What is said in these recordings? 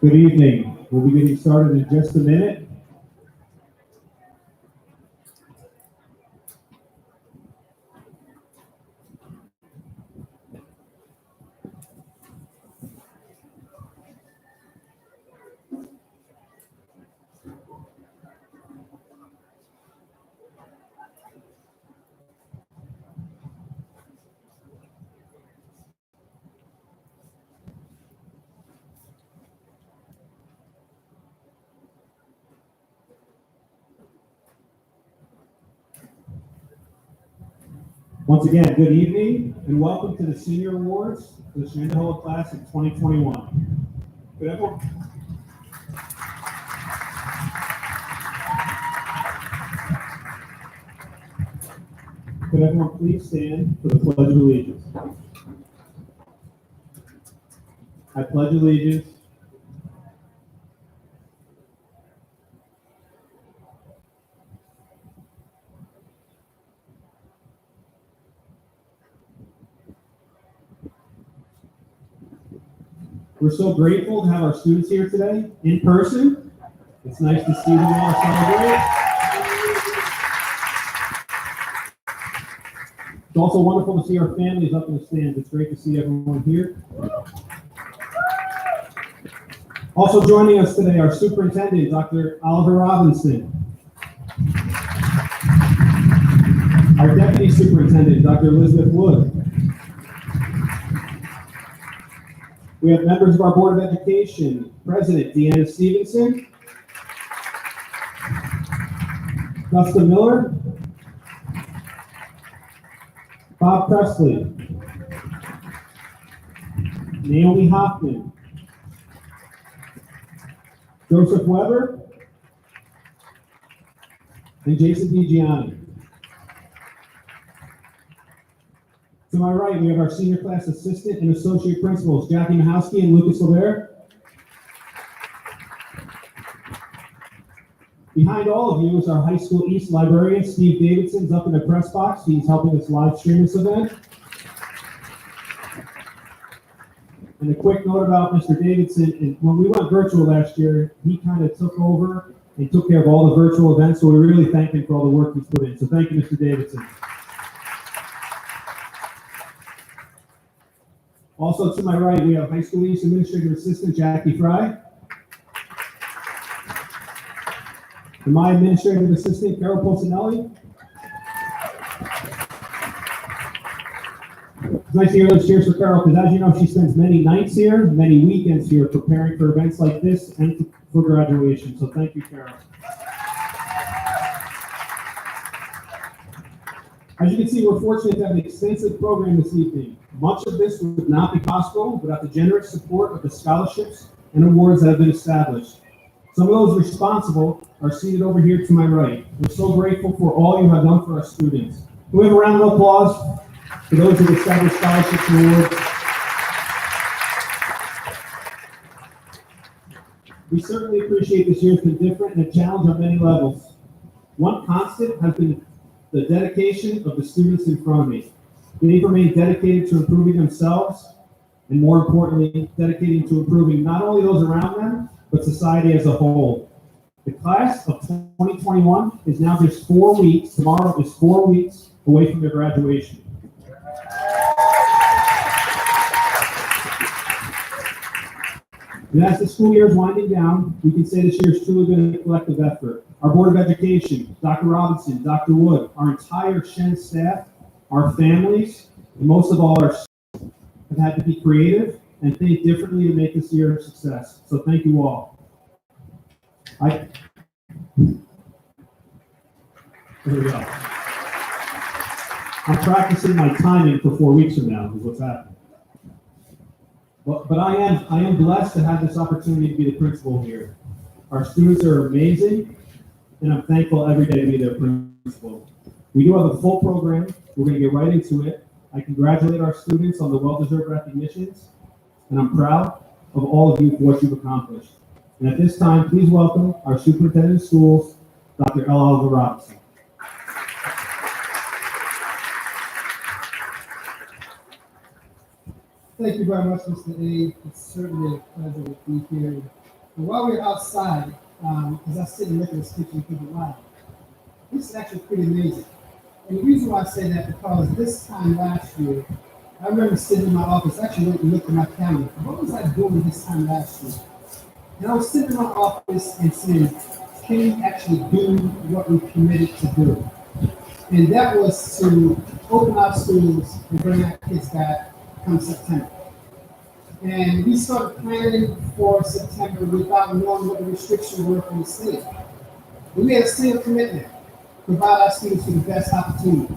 Good evening. We'll be getting started in just a minute. Once again, good evening and welcome to the Senior Awards for the Shenendehowa class of 2021. Could everyone, please stand for the Pledge of Allegiance? I pledge allegiance We're so grateful to have our students here today in person. It's nice to see them all celebrate. It's also wonderful to see our families up in the stands. It's great to see everyone here. Also joining us today, our superintendent, Dr. Oliver Robinson. Our deputy superintendent, Dr. Elizabeth Wood. We have members of our Board of Education, President Deanna Stevenson, Dustin Miller, Bob Presley, Naomi Hoffman, Joseph Weber, and Jason DiGianni. To my right, we have our senior class assistant and associate principals, Jackie Mahowski and Lucas Levere. Behind all of you is our High School East librarian, Steve Davidson's up in the press box. He's helping us live stream this event. And a quick note about Mr. Davidson, when we went virtual last year, he kind of took over and took care of all the virtual events, so we really thank him for all the work he's put in. So thank you, Mr. Davidson. Also to my right, we have High School East Administrative Assistant Jackie Fry. And my Administrative Assistant, Carol Polsinelli. It's nice to hear those cheers for Carol, because as you know, she spends many nights here, many weekends here, preparing for events like this and for graduation. So thank you, Carol. As you can see, we're fortunate to have an extensive program this evening. Much of this would not be possible without the generous support of the scholarships and awards that have been established. Some of those responsible are seated over here to my right. We're so grateful for all you have done for our students. Can we have a round of applause for those who have established scholarships and awards? We certainly appreciate this year has been different and a challenge on many levels. One constant has been the dedication of the students in front of me. They've remained dedicated to improving themselves, and more importantly, dedicated to improving not only those around them, but society as a whole. The class of 2021 is now just 4 weeks, tomorrow is 4 weeks away from their graduation. And as the school year is winding down, we can say this year has truly been a collective effort. Our Board of Education, Dr. Robinson, Dr. Wood, our entire Shen staff, our families, and most of all our students have had to be creative and think differently to make this year a success. So thank you all. Here we go. I'm practicing my timing for 4 weeks from now, is what's happening. But I am blessed to have this opportunity to be the principal here. Our students are amazing, and I'm thankful every day to be their principal. We do have a full program. We're going to get right into it. I congratulate our students on the well-deserved recognitions, and I'm proud of all of you for what you've accomplished. And at this time, please welcome our Superintendent of Schools, Dr. Oliver Robinson. Thank you very much, Mr. A. It's certainly a pleasure to be here And while we were outside, as I sit and look at this picture and think, wow, this is actually pretty amazing. And the reason why I say that because this time last year, I remember sitting in my office, I actually went and looked at my calendar. What was I doing this time last year? And I was sitting in my office and saying, can we actually do what we committed to do? And that was to open our schools and bring our kids back come September. And we started planning for September without knowing what the restrictions were from the state. But we had a single commitment, provide our students with the best opportunity.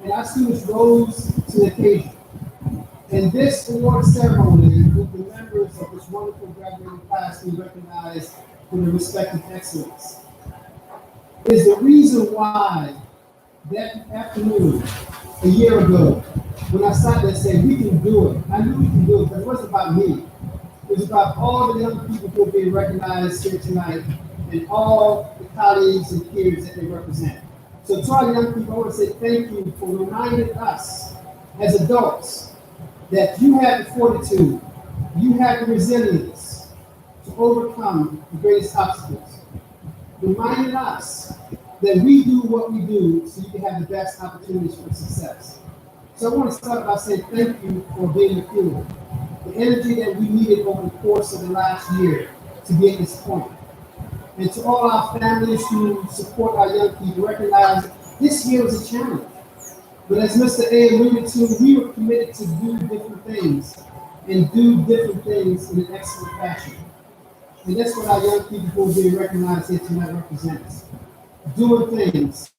And our students rose to the occasion. And this award ceremony, with the members of this wonderful graduating class we recognize for their respective excellence, is the reason why that afternoon, a year ago, when I sat there and said, we can do it. I knew we can do it, but it wasn't about me. It was about all the young people who are being recognized here tonight and all the colleagues and peers that they represent. So to our young people, I want to say thank you for reminding us as adults that you have the fortitude, you have the resilience to overcome the greatest obstacles. Reminding us that we do what we do so you can have the best opportunities for success. So I want to start by saying thank you for being the fuel, the energy that we needed over the course of the last year to get to this point. And to all our families who support our young people, recognize this year was a challenge. But as Mr. A alluded to, we were committed to do different things and do different things in an excellent fashion. And that's what our young people who are being recognized here tonight represents. Doing things,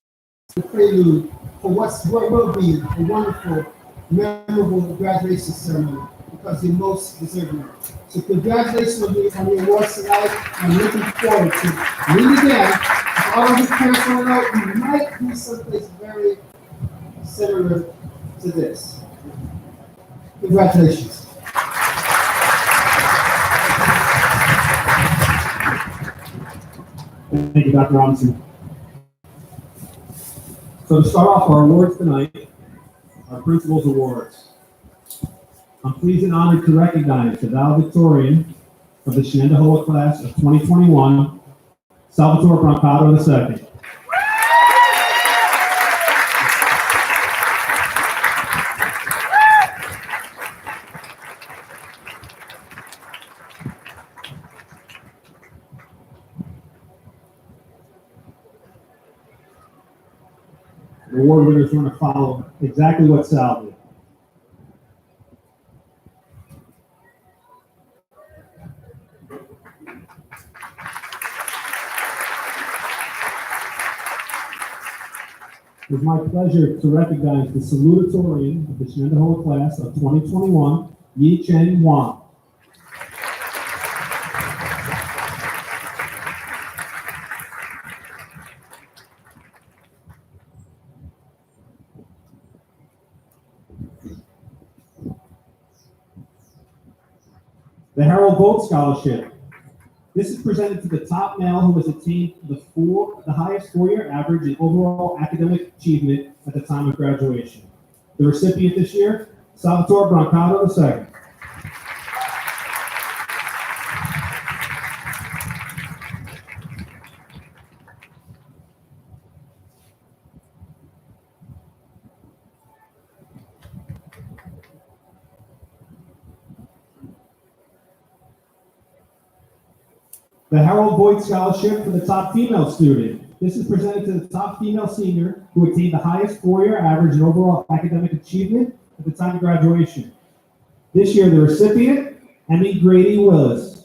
the prelude for what will be a wonderful, memorable graduation ceremony because you're most deserving. So congratulations on the awards tonight. I'm looking forward to meeting again. For all of you parents want to know, you might be someplace very similar to this. Congratulations. Thank you, Dr. Robinson. So to start off our awards tonight, our Principal's Awards. I'm pleased and honored to recognize the valedictorian of the Shenendehowa class of 2021, Salvatore Brancato II. The award winners are going to follow exactly what Sal did. It is my pleasure to recognize the salutatorian of the Shenendehowa class of 2021, Yi Chen Wang. The Harold Gold Scholarship. This is presented to the top male who has attained the highest four-year average in overall academic achievement at the time of graduation. The recipient this year, Salvatore Brancato II. The Harold Boyd Scholarship for the top female student. This is presented to the top female senior who attained the highest four-year average in overall academic achievement at the time of graduation. This year, the recipient, Emmy Grady Willis.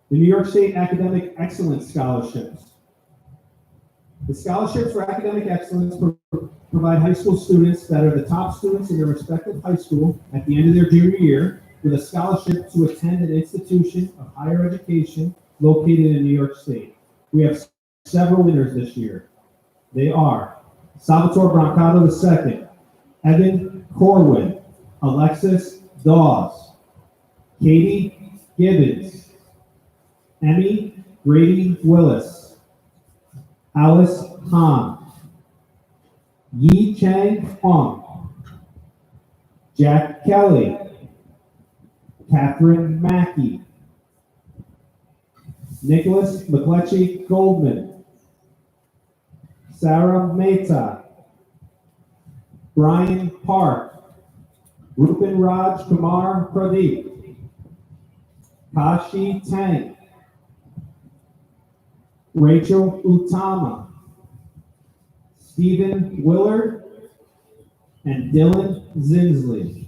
The New York State Academic Excellence Scholarships. The scholarships for academic excellence provide high school students that are the top students in their respective high school at the end of their junior year with a scholarship to attend an institution of higher education located in New York State. We have several winners this year. They are Salvatore Brancato II, Evan Corwin, Alexis Dawes, Katie Gibbons, Emmy Grady Willis, Alice Han, Yi Chang Huang, Jack Kelly, Catherine Mackey, Nicholas McCletchy Goldman, Sarah Mehta, Brian Park, Rupin Raj Kumar Pradeep, Kashi Tang, Rachel Utama, Stephen Willard, and Dylan Zinsley.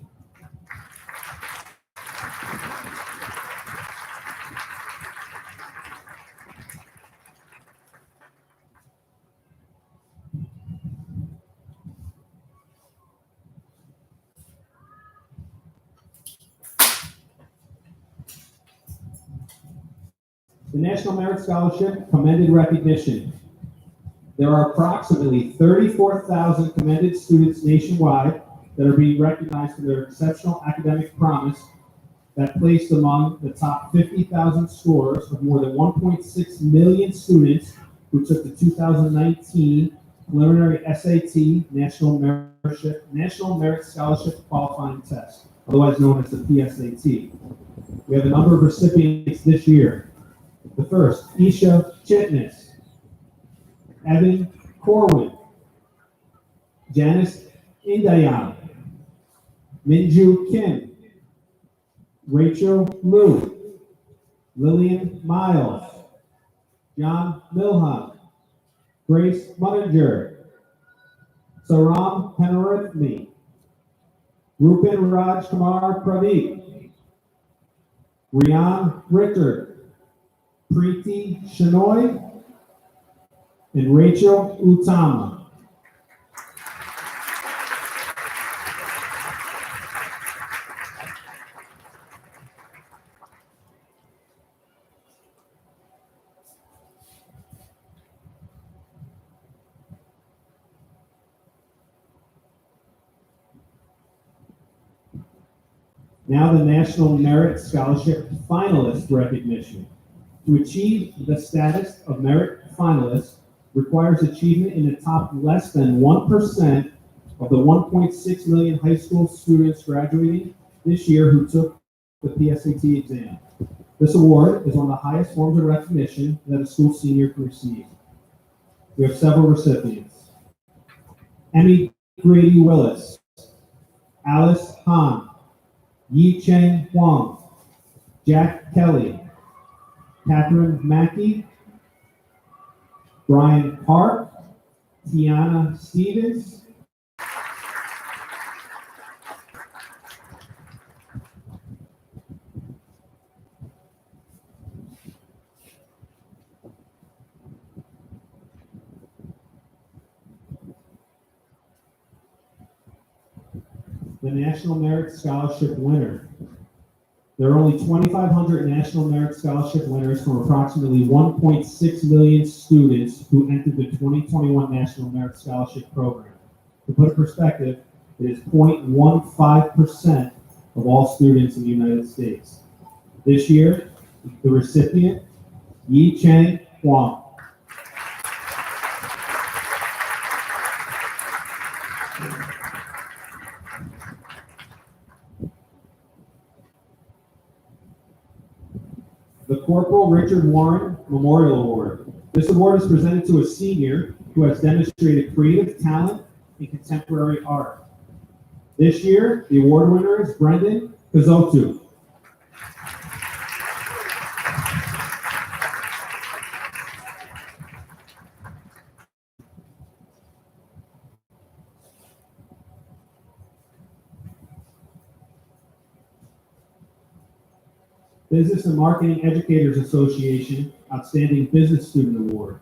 The National Merit Scholarship Commended Recognition. There are approximately 34,000 commended students nationwide that are being recognized for their exceptional academic promise that placed among the top 50,000 scorers of more than 1.6 million students who took the 2019 preliminary SAT National Merit Scholarship Qualifying Test, otherwise known as the PSAT. We have a number of recipients this year. The first, Isha Chitnis, Evan Corwin, Janice Indayan, Minju Kim, Rachel Liu, Lillian Miles, John Milhan, Grace Munninger, Saram Panarithmi, Rupin Raj Kumar Pradeep, Rian Ritter, Preeti Shenoy, and Rachel Utama. Now the National Merit Scholarship Finalist Recognition. To achieve the status of merit finalist requires achievement in the top less than 1% of the 1.6 million high school students graduating this year who took the PSAT exam. This award is one of the highest forms of recognition that a school senior can receive. We have several recipients. Emmy Grady Willis, Alice Han, Yi Cheng Huang, Jack Kelly, Catherine Mackey, Brian Park, Tiana Stevens, the National Merit Scholarship winner. There are only 2,500 National Merit Scholarship winners from approximately 1.6 million students who entered the 2021 National Merit Scholarship Program. To put it in perspective, it is 0.15% of all students in the United States. This year, the recipient, Yi Cheng Huang. The Corporal Richard Warren Memorial Award. This award is presented to a senior who has demonstrated creative talent in contemporary art. This year, the award winner is Brendan Kazotu. Business and Marketing Educators Association Outstanding Business Student Award.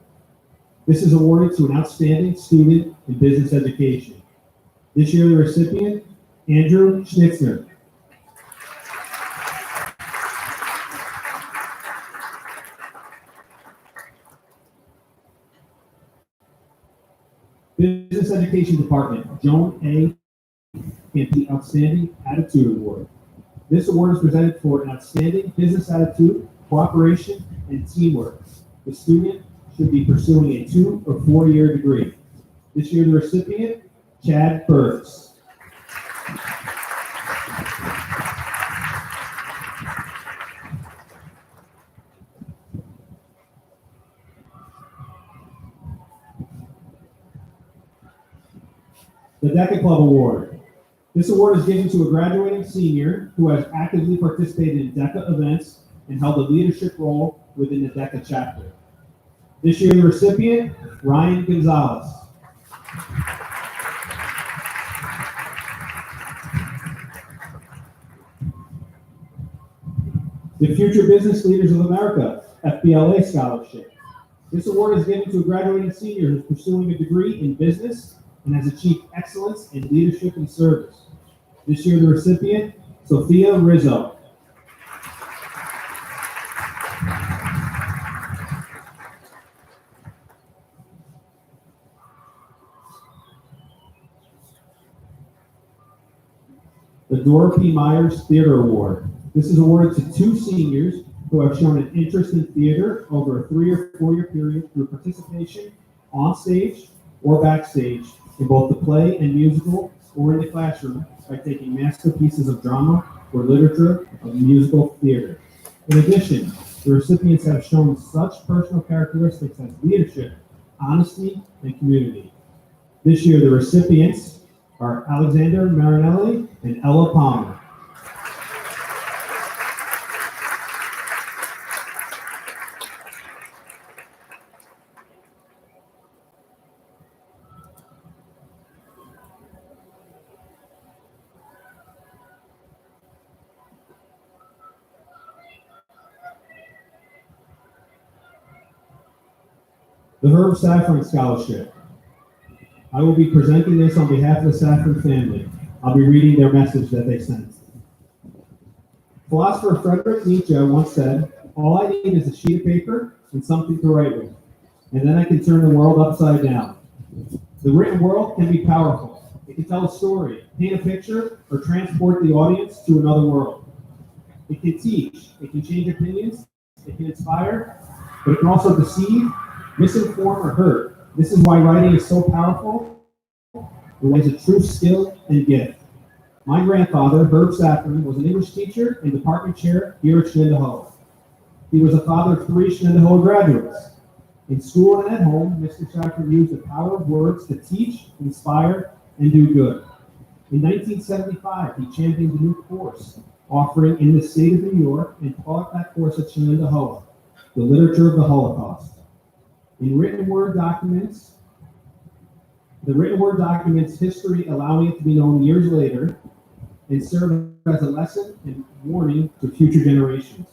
This is awarded to an outstanding student in business education. This year, the recipient, Andrew Schnitzner. Business Education Department, Joan A. Canty Outstanding Attitude Award. This award is presented for an outstanding business attitude, cooperation, and teamwork. The student should be pursuing a 2 or 4 year degree. This year, the recipient, Chad Burks. The DECA Club Award. This award is given to a graduating senior who has actively participated in DECA events and held a leadership role within the DECA chapter. This year, the recipient, Ryan Gonzalez. The Future Business Leaders of America, FBLA Scholarship. This award is given to a graduating senior who is pursuing a degree in business and has achieved excellence in leadership and service. This year, the recipient, Sophia Rizzo. The Dora P. Myers Theater Award. This is awarded to 2 seniors who have shown an interest in theater over a 3 or 4 year period through participation on stage or backstage in both the play and musical or in the classroom by taking masterpieces of drama or literature of musical theater. In addition, the recipients have shown such personal characteristics as leadership, honesty, and community. This year, the recipients are Alexander Marinelli and Ella Palmer. The Herb Safran Scholarship. I will be presenting this on behalf of the Safran family. I'll be reading their message that they sent. Philosopher Friedrich Nietzsche once said, "All I need is a sheet of paper and something to write with, and then I can turn the world upside down." The written world can be powerful. It can tell a story, paint a picture, or transport the audience to another world. It can teach, it can change opinions, it can inspire, but it can also deceive, misinform, or hurt. This is why writing is so powerful. It is a true skill and gift. My grandfather, Herb Safran, was an English teacher and department chair here at Shenendehowa. He was a father of 3 Shenendehowa graduates. In school and at home, Mr. Safran used the power of words to teach, inspire, and do good. In 1975, he championed a new course offering in the state of New York and taught that course at Shenendehowa, the literature of the Holocaust. In written word documents, the written word documents history, allowing it to be known years later and serve as a lesson and warning to future generations.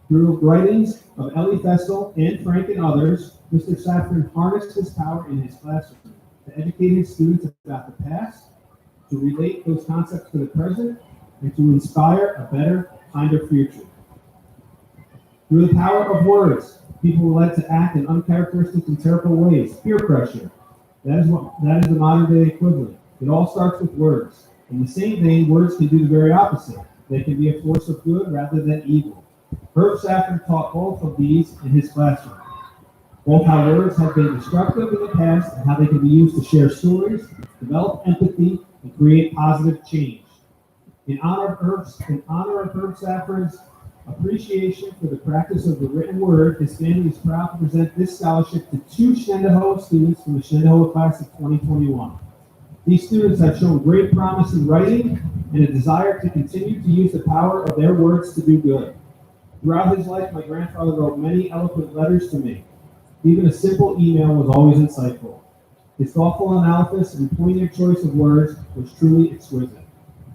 Through writings of Ellie Festel, Anne Frank, and others, Mr. Safran harnessed his power in his classroom to educate his students about the past, to relate those concepts to the present, and to inspire a better, kinder future. Through the power of words, people were led to act in uncharacteristic and terrible ways. Peer pressure. That is the modern day equivalent. It all starts with words. In the same vein, words can do the very opposite. They can be a force of good rather than evil. Herb Safran taught both of these in his classroom. Both how words have been destructive in the past and how they can be used to share stories, develop empathy, and create positive change. In honor of Herb Safran's appreciation for the practice of the written word, his family is proud to present this scholarship to 2 Shenendehowa students from the Shenendehowa class of 2021. These students have shown great promise in writing and a desire to continue to use the power of their words to do good. Throughout his life, my grandfather wrote many eloquent letters to me. Even a simple email was always insightful. His thoughtful analysis and poignant choice of words was truly exquisite.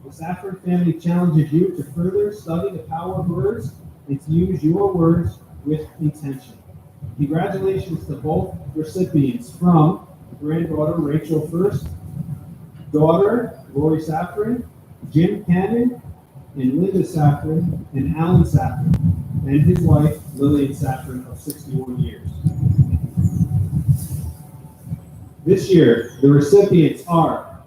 The Safran family challenges you to further study the power of words and to use your words with intention. Congratulations to both recipients from granddaughter Rachel First, daughter Lori Safran, Jim Cannon, and Linda Safran, and Alan Safran, and his wife Lillian Safran of 61 years. This year, the recipients are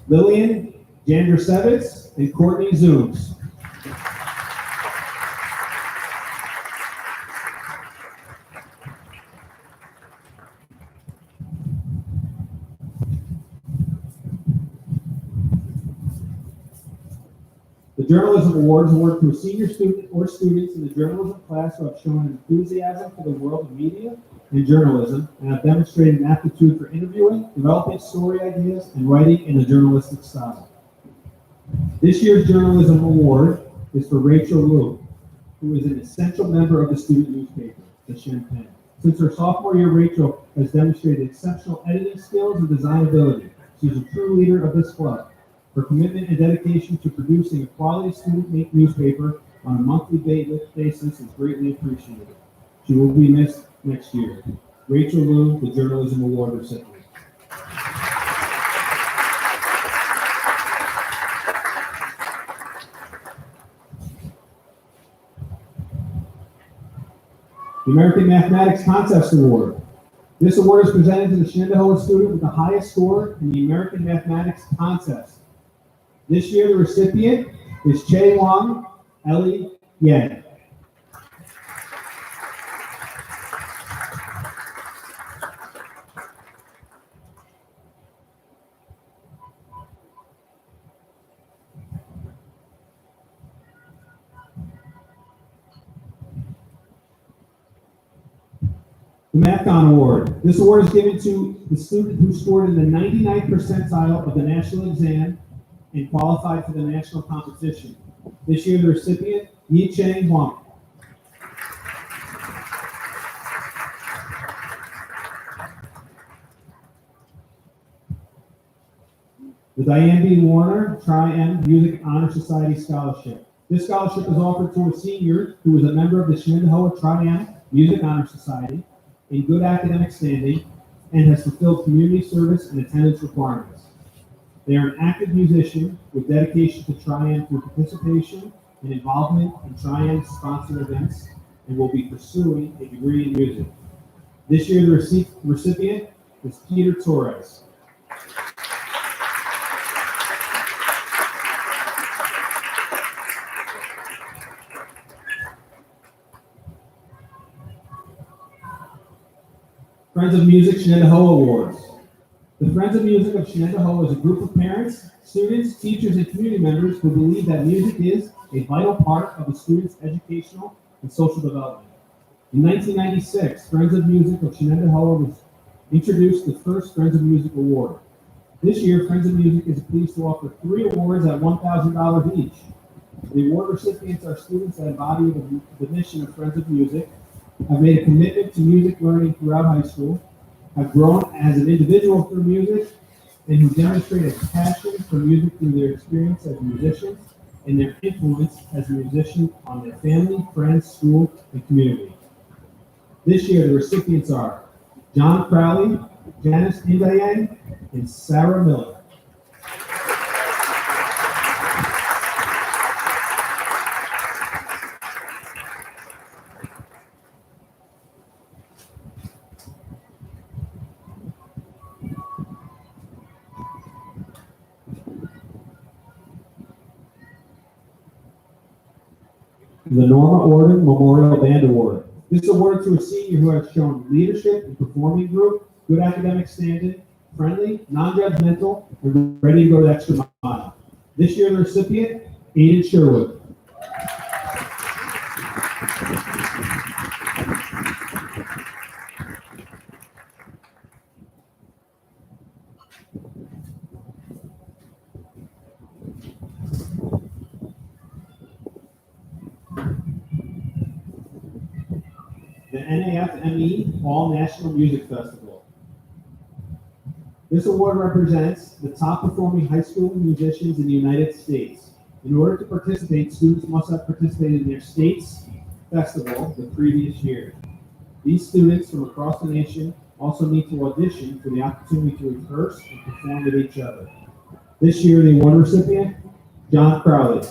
Lillian Jandersevitz and Courtney Zooms. The Journalism Awards award to a senior student or students in the journalism class who have shown an enthusiasm for the world of media and journalism and have demonstrated an aptitude for interviewing, developing story ideas, and writing in a journalistic style. This year's Journalism Award is for Rachel Liu, who is an essential member of the student newspaper, the Shenendehowa. Since her sophomore year, Rachel has demonstrated exceptional editing skills and design ability. She's a true leader of this club. Her commitment and dedication to producing a quality student newspaper on a monthly basis is greatly appreciated. She will be missed next year. Rachel Liu, the Journalism Award recipient. The American Mathematics Contest Award. This award is presented to the Shenendehowa student with the highest score in the American Mathematics Contest. This year, the recipient is Che Wang Ellie Yang. The MathCon Award. This award is given to the student who scored in the 99th percentile of the national exam and qualified for the national competition. This year, the recipient, Yi Cheng Huang. The Diane B. Warner Tri-M Music Honor Society Scholarship. This scholarship is offered to a senior who is a member of the Shenendehowa Tri-M Music Honor Society in good academic standing and has fulfilled community service and attendance requirements. They are an active musician with dedication to Tri-M through participation and involvement in Tri-M sponsored events and will be pursuing a degree in music. This year, the recipient is Peter Torres. Friends of Music Shenendehowa Awards. The Friends of Music of Shenendehowa is a group of parents, students, teachers, and community members who believe that music is a vital part of a student's educational and social development. In 1996, Friends of Music of Shenendehowa was introduced the first Friends of Music Award. This year, Friends of Music is pleased to offer 3 awards at $1,000 each. The award recipients are students that embody the mission of Friends of Music, have made a commitment to music learning throughout high school, have grown as an individual through music, and who demonstrate a passion for music through their experience as musicians and their influence as a musician on their family, friends, school, and community. This year, the recipients are John Crowley, Janice Indayang, and Sarah Miller. The Norma Orden Memorial Band Award. This award to a senior who has shown leadership in performing group, good academic standing, friendly, non-judgmental, and ready to go the extra mile. This year, the recipient, Aiden Sherwood. The NAFME All National Music Festival. This award represents the top performing high school musicians in the United States. In order to participate, students must have participated in their state's festival the previous year. These students from across the nation also need to audition for the opportunity to rehearse and perform with each other. This year, the award recipient, John Crowley.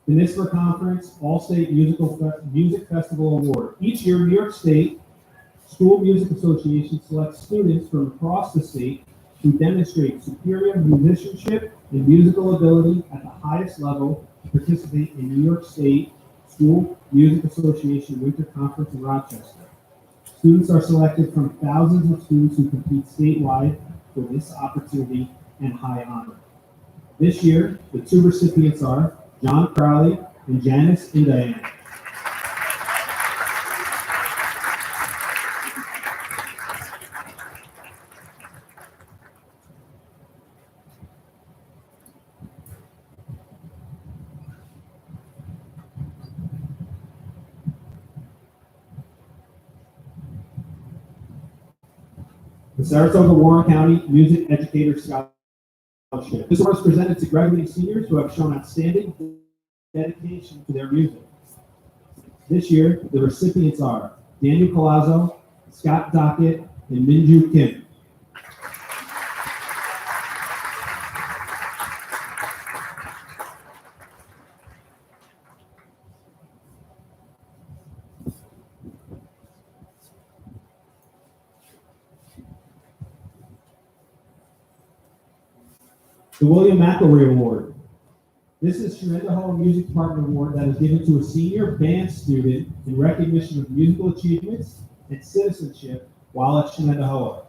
The NISPER Conference All-State Music Festival Award. Each year, New York State School Music Association selects students from across the state who demonstrate superior musicianship and musical ability at the highest level to participate in New York State School Music Association Winter Conference in Rochester. Students are selected from thousands of students who compete statewide for this opportunity and high honor. This year, the two recipients are John Crowley and Janice and Diane. The Saratoga-Warren County Music Educator Scholarship. This award is presented to graduating seniors who have shown outstanding dedication to their music. This year, the recipients are Daniel Colazzo, Scott Dockett, and Minju Kim. The William McElroy Award. This is Shenendehowa Music Partner Award that is given to a senior band student in recognition of musical achievements and citizenship while at Shenendehowa.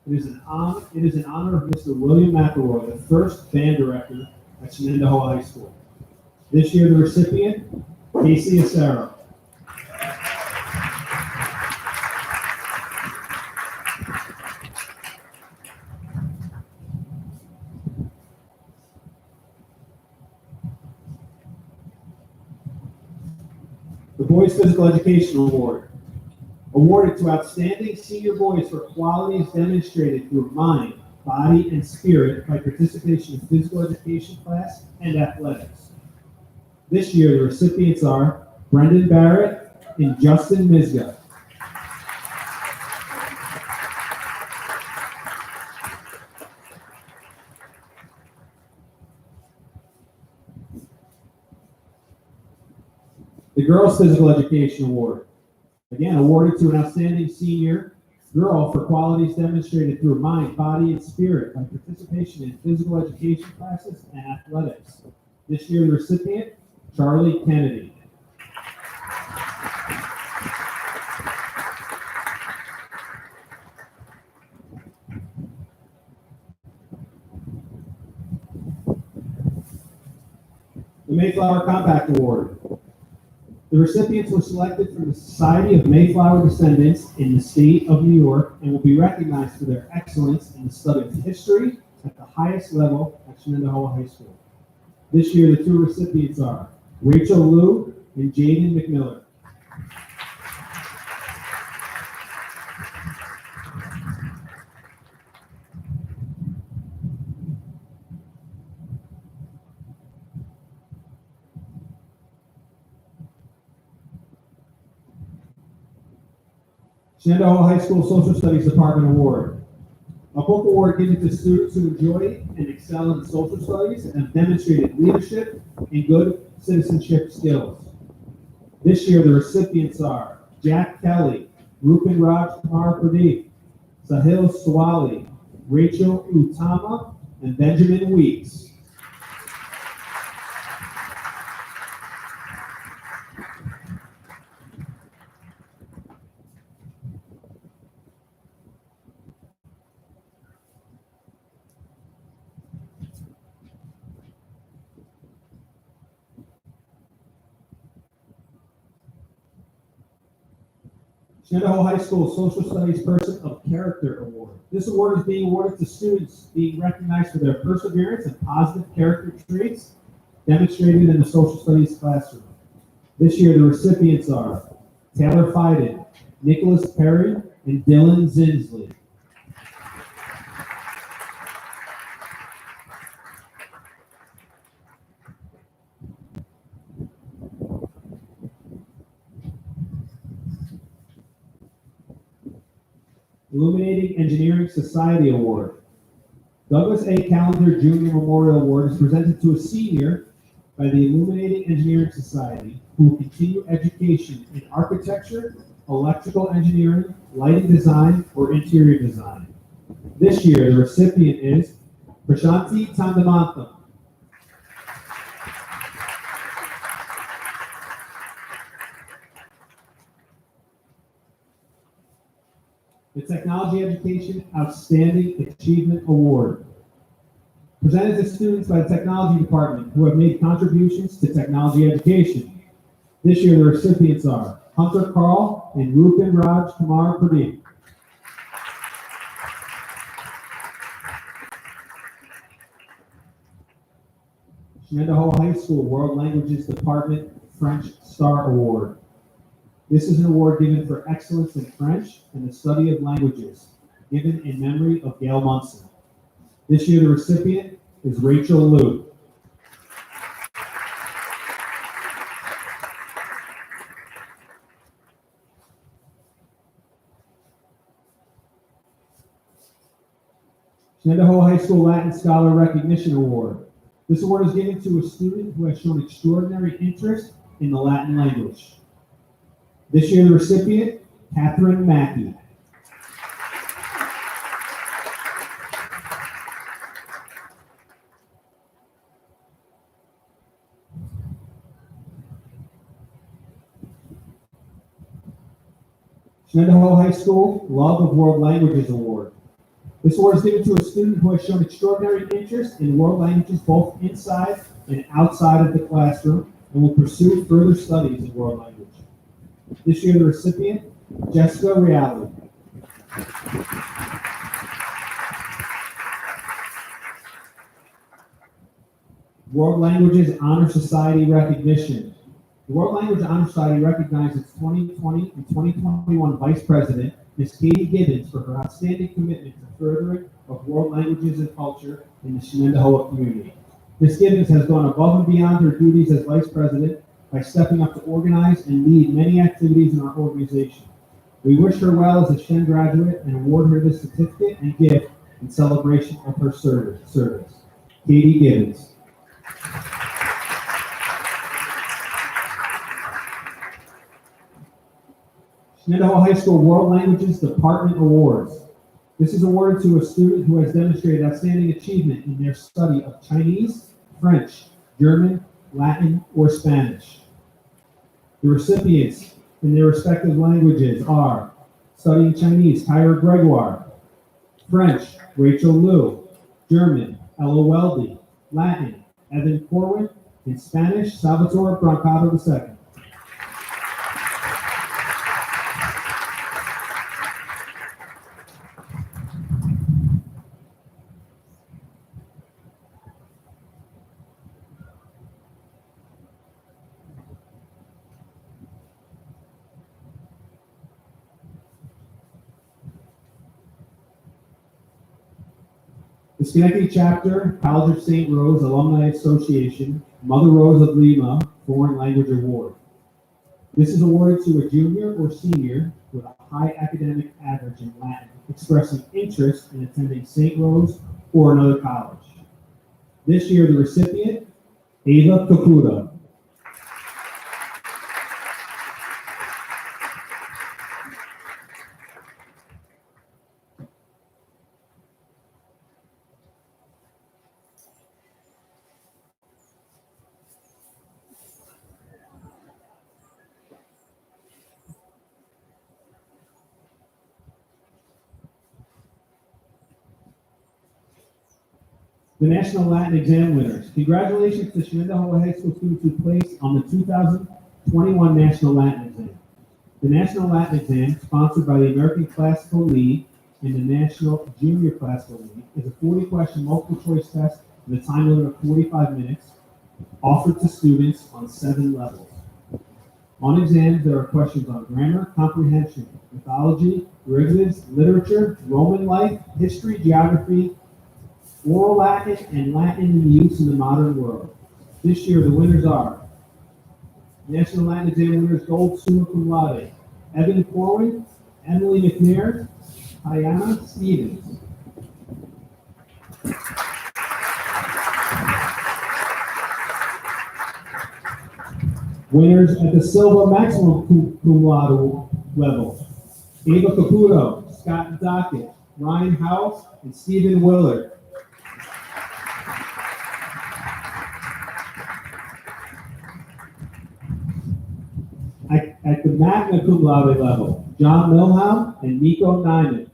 It is an honor of Mr. William McElroy, the first band director at Shenendehowa High School. This year, the recipient, Casey Acero. The Boys Physical Education Award, awarded to outstanding senior boys for qualities demonstrated through mind, body, and spirit by participation in physical education class and athletics. This year, the recipients are Brendan Barrett and Justin Mizga. The Girls Physical Education Award, again awarded to an outstanding senior girl for qualities demonstrated through mind, body, and spirit by participation in physical education classes and athletics. This year, the recipient, Charlie Kennedy. The Mayflower Compact Award. The recipients were selected from the Society of Mayflower Descendants in the state of New York and will be recognized for their excellence in the study of history at the highest level at Shenendehowa High School. This year, the two recipients are Rachel Liu and Jaden McMiller. Shenendehowa High School Social Studies Department Award. A book award given to students who enjoy and excel in social studies and have demonstrated leadership and good citizenship skills. This year, the recipients are Jack Kelly, Rupen Raj Kumar Pradeep, Sahil Swali, Rachel Utama, and Benjamin Weeks. Shenendehowa High School Social Studies Person of Character Award. This award is being awarded to students being recognized for their perseverance and positive character traits demonstrated in the social studies classroom. This year, the recipients are Taylor Fiden, Nicholas Perry, and Dylan Zinsley. Illuminating Engineering Society Award. Douglas A. Callender Jr. Memorial Award is presented to a senior by the Illuminating Engineering Society who will continue education in architecture, electrical engineering, lighting design, or interior design. This year, the recipient is Prashanti Tandamantham. The Technology Education Outstanding Achievement Award. Presented to students by the Technology Department who have made contributions to technology education. This year, the recipients are Hunter Carl and Rupin Raj Kumar Pradeep. Shenendehowa High School World Languages Department French Star Award. This is an award given for excellence in French and the study of languages, given in memory of Gail Munson. This year, the recipient is Rachel Liu. Shenendehowa High School Latin Scholar Recognition Award. This award is given to a student who has shown extraordinary interest in the Latin language. This year, the recipient, Catherine Mackey. Shenendehowa High School Love of World Languages Award. This award is given to a student who has shown extraordinary interest in world languages both inside and outside of the classroom and will pursue further studies in world language. This year, the recipient, Jessica Reale. World Languages Honor Society recognition. The World Language Honor Society recognizes 2020 and 2021 Vice President, Ms. Katie Gibbons, for her outstanding commitment to furthering of world languages and culture in the Shenendehowa community. Ms. Gibbons has gone above and beyond her duties as Vice President by stepping up to organize and lead many activities in our organization. We wish her well as a Shen graduate and award her this certificate and gift in celebration of her service. Katie Gibbons. Shenendehowa High School World Languages Department Awards. This is awarded to a student who has demonstrated outstanding achievement in their study of Chinese, French, German, Latin, or Spanish. The recipients in their respective languages are studying Chinese, Kyra Gregoire, French, Rachel Liu, German, Ella Weldy, Latin, Evan Corwin, and Spanish, Salvatore Brancato II. The Schenectady Chapter, College of St. Rose Alumni Association, Mother Rose of Lima Foreign Language Award. This is awarded to a junior or senior with a high academic average in Latin, expressing interest in attending St. Rose or another college. This year, the recipient, Ava Kakuda. The National Latin Exam winners. Congratulations to Shenendehowa High School students who placed on the 2021 National Latin Exam. The National Latin Exam, sponsored by the American Classical League and the National Junior Classical League, is a 40-question multiple-choice test with a time limit of 45 minutes, offered to students on 7 levels. On exams, there are questions on grammar, comprehension, mythology, derivatives, literature, Roman life, history, geography, oral Latin, and Latin in use in the modern world. This year, the winners are National Latin Exam winners Gold Summa Cum Laude, Evan Corwin, Emily McNair, Ayana Stevens. Winners at the Silva Maximum Cum Laude level, Ava Caputo, Scott Dockett, Ryan House, and Stephen Willard. At the magna cum laude level, John Milham and Nico Nyman.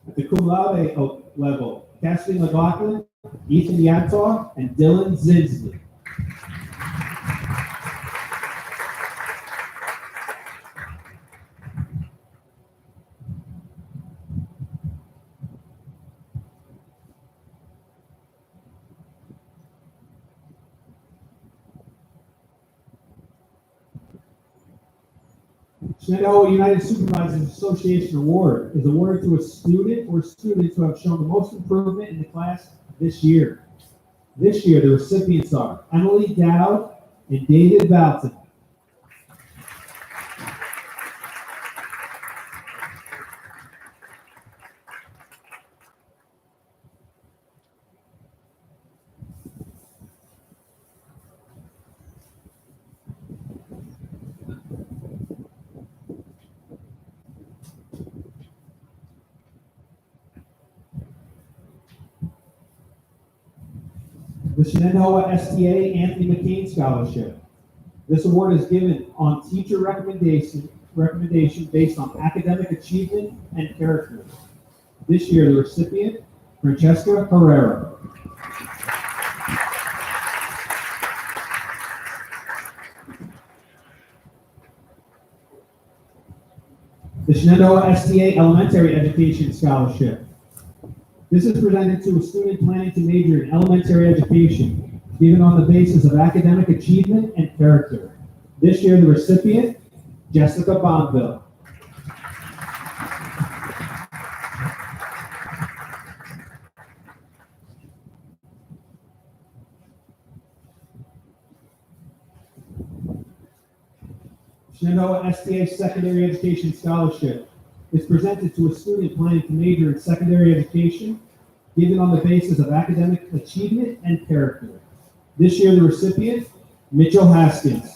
At the cum laude level, Kathleen McLaughlin, Ethan Yantar, and Dylan Zinsley. Shenendehowa United Supervisors Association Award is awarded to a student or students who have shown the most improvement in the class this year. This year, the recipients are Emily Dowd and David Balton. The Shenendehowa STA Anthony McCain Scholarship. This award is given on teacher recommendation based on academic achievement and character. This year, the recipient, Francesca Herrera. The Shenendehowa STA Elementary Education Scholarship. This is presented to a student planning to major in elementary education, given on the basis of academic achievement and character. This year, the recipient, Jessica Bonville. Shenendehowa STA Secondary Education Scholarship is presented to a student planning to major in secondary education, given on the basis of academic achievement and character. This year, the recipient, Mitchell Haskins.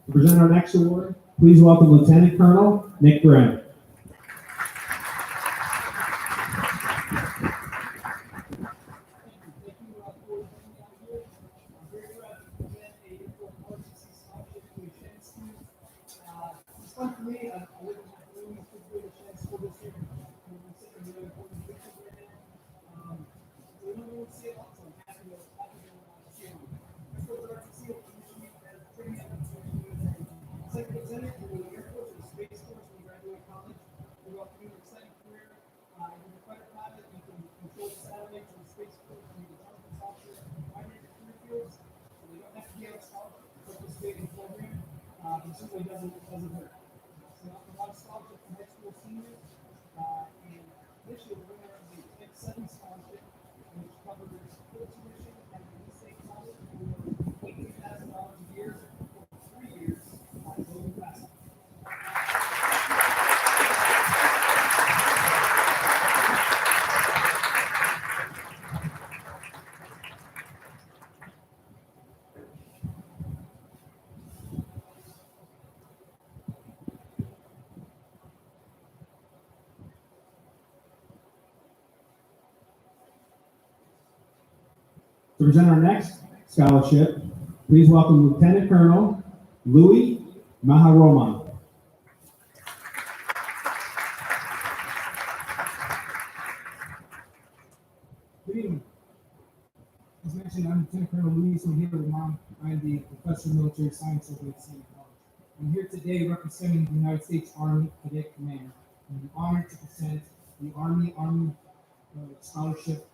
To present our next award, please welcome Lieutenant Colonel Nick Graham. Certainly doesn't hurt. So a lot of scholarships for high school seniors, and this year the winner of the Big 7 scholarship, which covers full tuition at the state college for $18,000 a year for 3 years, Golden Classic. To present our next scholarship, please welcome Lieutenant Colonel Louis Maharoman. Good evening. As mentioned, I'm Lieutenant Colonel Louis Maharoman. I'm the Professor of Military Science over at Senior College. I'm here today representing the United States Army Cadet Command. I'm honored to present the Army Scholarship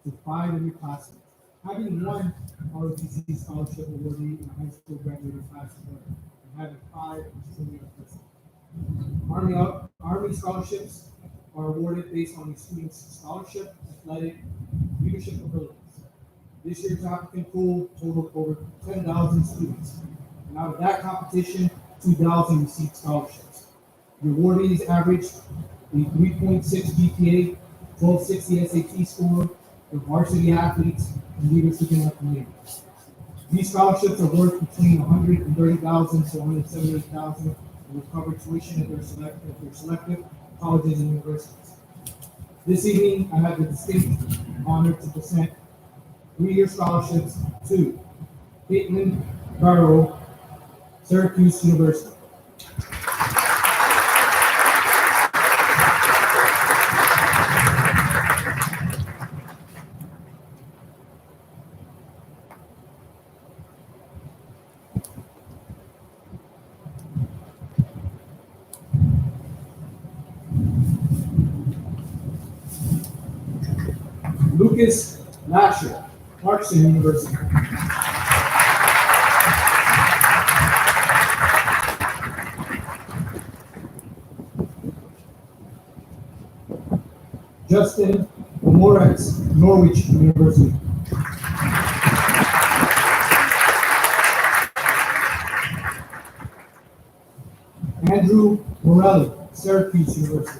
to 5 underclassmen. Having one ROTC scholarship awardee in a high school graduating class and having 5 is truly impressive. Army scholarships are awarded based on the student's scholarship, athletic, leadership abilities. This year's applicant pool totaled over 10,000 students. And out of that competition, 2,000 received scholarships. The awardees averaged a 3.6 GPA, 1260 SAT score, were varsity athletes, and leaders within our community. These scholarships are worth between 130,000 to 178,000 and will cover tuition at their selective colleges and universities. This evening, I have the distinct honor to present 3-year scholarships to Caitlin Barrow, Syracuse University. Lucas Lasher, Clarkson University. Justin Moritz, Norwich University. Andrew Morelli, Syracuse University.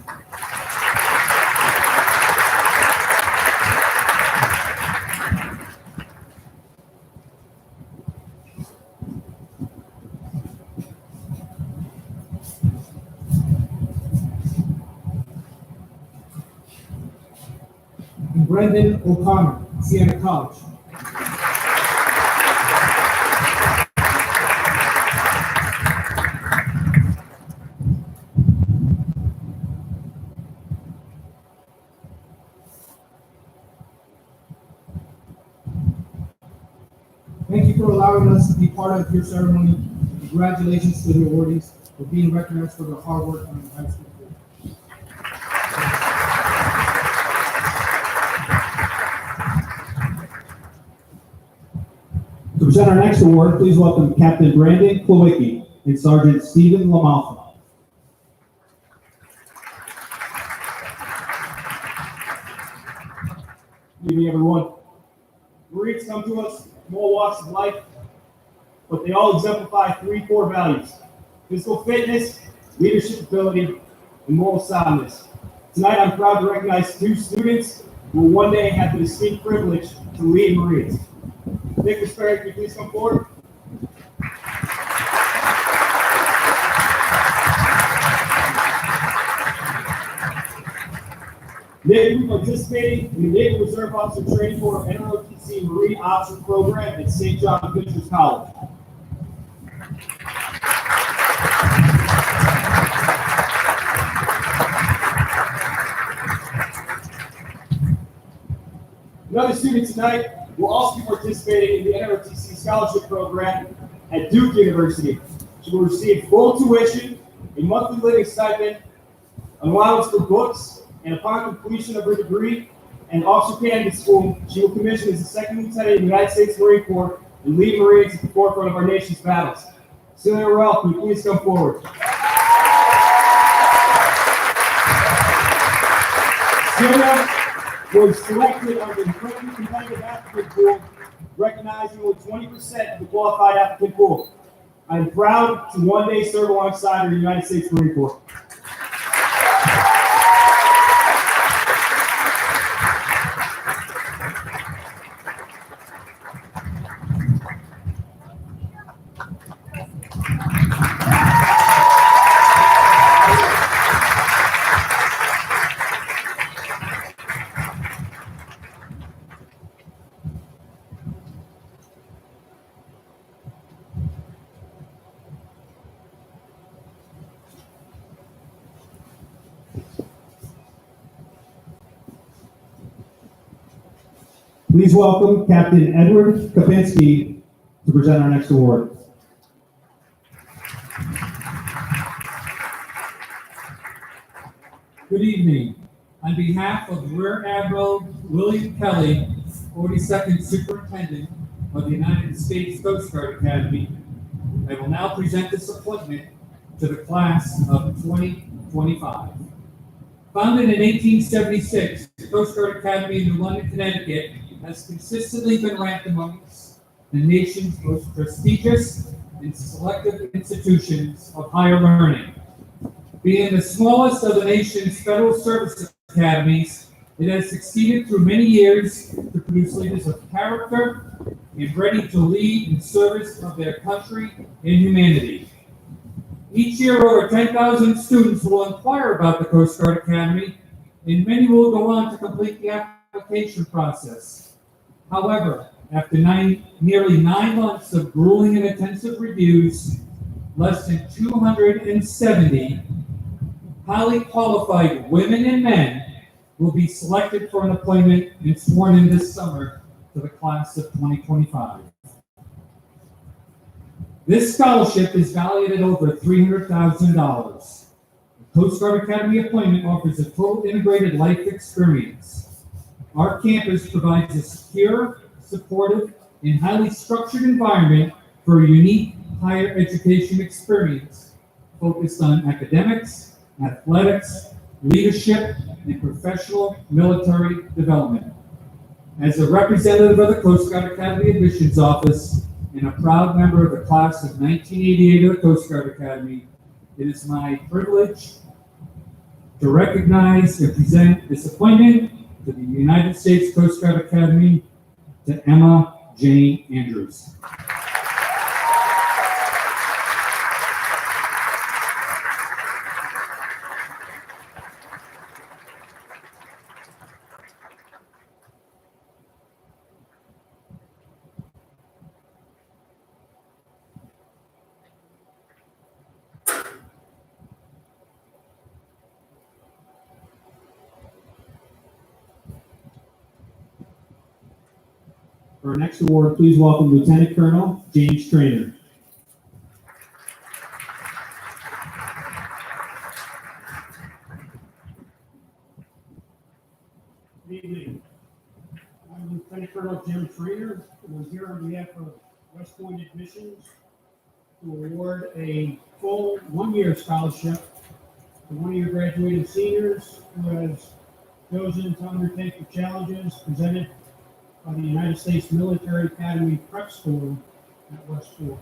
And Brendan O'Connor, Siena College. Thank you for allowing us to be part of your ceremony. Congratulations to the awardees for being recognized for their hard work on the high school field. To present our next award, please welcome Captain Brandon Klawicki and Sergeant Stephen Lamalfa. Good evening, everyone. Marines come to us from all walks of life, but they all exemplify 3 core values: physical fitness, leadership ability, and moral soundness. Tonight, I'm proud to recognize 2 students who will one day have the distinct privilege to lead Marines. Nick Sperry, can you please come forward? Nick will be participating in the Naval Reserve Officer Training Corps NROTC Marine Officer Program at St. John Fisher's College. Another student tonight will also be participating in the NROTC Scholarship Program at Duke University. She will receive full tuition, a monthly living stipend, an allowance for books, and upon completion of her degree and officer candidate school, she will commission as a 2nd lieutenant in the United States Marine Corps and lead Marines at the forefront of our nation's battles. Celia Ralph, can you please come forward? Celia was selected on the incredibly competitive applicant pool, recognizing only 20% of the qualified applicant pool. I am proud to one day serve alongside her in the United States Marine Corps. Please welcome Captain Edward Kapinski to present our next award. Good evening. On behalf of Rear Admiral William Kelly, 42nd Superintendent of the United States Coast Guard Academy, I will now present this appointment to the class of 2025. Founded in 1876, the Coast Guard Academy in New London, Connecticut has consistently been ranked amongst the nation's most prestigious and selective institutions of higher learning. Being the smallest of the nation's federal service academies, it has succeeded through many years to produce leaders of character and ready to lead in service of their country and humanity. Each year, over 10,000 students will inquire about the Coast Guard Academy, and many will go on to complete the application process. However, after nearly 9 months of grueling and intensive reviews, less than 270 highly qualified women and men will be selected for an appointment and sworn in this summer to the class of 2025. This scholarship is valued at over $300,000. The Coast Guard Academy appointment offers a total integrated life experience. Our campus provides a secure, supportive, and highly structured environment for a unique higher education experience focused on academics, athletics, leadership, and professional military development. As a representative of the Coast Guard Academy Admissions Office and a proud member of the class of 1988 of the Coast Guard Academy, it is my privilege to recognize and present this appointment to the United States Coast Guard Academy to Emma Jane Andrews. For our next award, please welcome Lieutenant Colonel James Traynor. Good evening. I'm Lieutenant Colonel Jim Traynor, and I'm here on behalf of West Point Admissions to award a full one-year scholarship to one of your graduating seniors who has chosen to undertake the challenges presented by the United States Military Academy Prep School at West Point.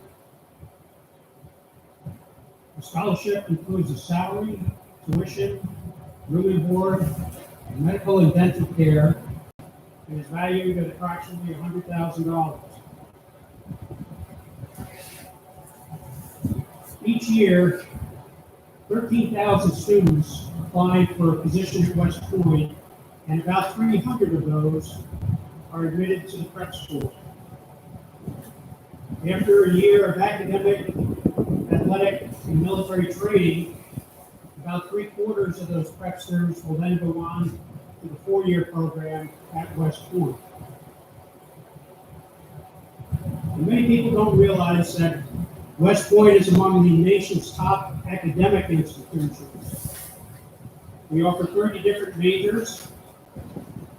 The scholarship includes a salary, tuition, room and board, and medical and dental care, and is valued at approximately $100,000. Each year, 13,000 students apply for a position at West Point, and about 300 of those are admitted to the prep school. After a year of academic, athletic, and military training, about 3/4 of those prepsters will then go on to the 4-year program at West Point. And many people don't realize that West Point is among the nation's top academic institutions. We offer 30 different majors,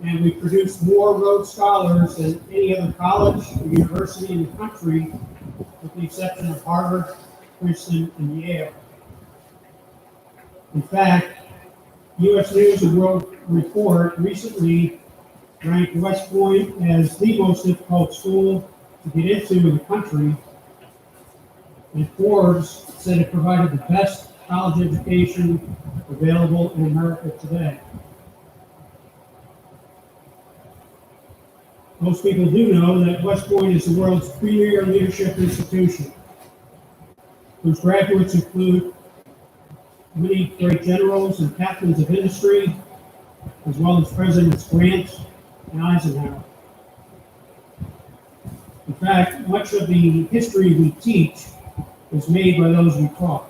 and we produce more Rhodes Scholars than any other college or university in the country, with the exception of Harvard, Princeton, and Yale. In fact, U.S. News and World Report recently ranked West Point as the most difficult school to get into in the country, and Forbes said it provided the best college education available in America today. Most people do know that West Point is the world's premier leadership institution, whose graduates include many great generals and captains of industry, as well as Presidents Grant and Eisenhower. In fact, much of the history we teach is made by those we taught.